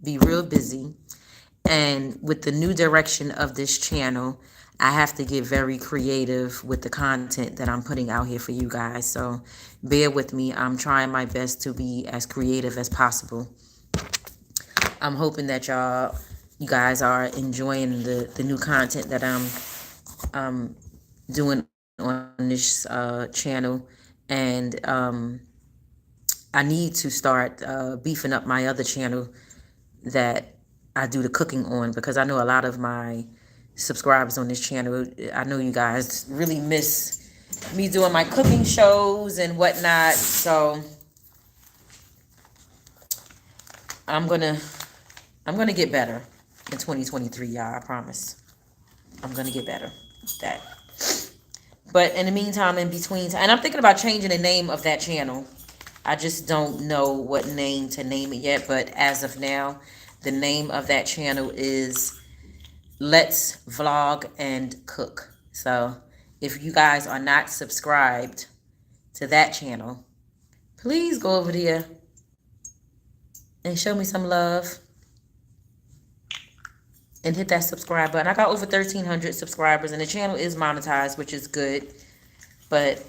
be real busy. And with the new direction of this channel, I have to get very creative with the content that I'm putting out here for you guys. So bear with me. I'm trying my best to be as creative as possible. I'm hoping that you guys are enjoying the new content that I'm doing on this channel. And I need to start beefing up my other channel that I do the cooking on, because I know a lot of my subscribers on this channel, I know you guys really miss me doing my cooking shows and whatnot. So I'm gonna get better in 2023, y'all. I promise. I'm gonna get better at that. But in the meantime, in between, and I'm thinking about changing the name of that channel. I just don't know what name to name it yet. But as of now, the name of that channel is Let's Vlog and Cook. So if you guys are not subscribed to that channel, please go over there and show me some love and hit that subscribe button. I got over 1,300 subscribers, and the channel is monetized, which is good. But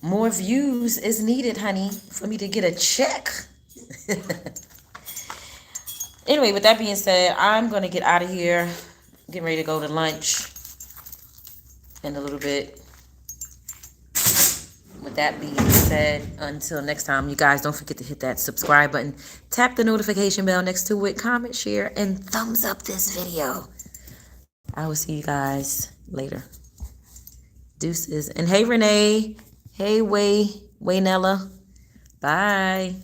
more views is needed, honey, for me to get a check. Anyway, with that being said, I'm going to get out of here. Getting ready to go to lunch in a little bit. With that being said, until next time, you guys don't forget to hit that subscribe button. Tap the notification bell next to it. Comment, share, and thumbs up this video. I will see you guys later. Deuces. And hey, Renee. Hey, Waynella. Bye.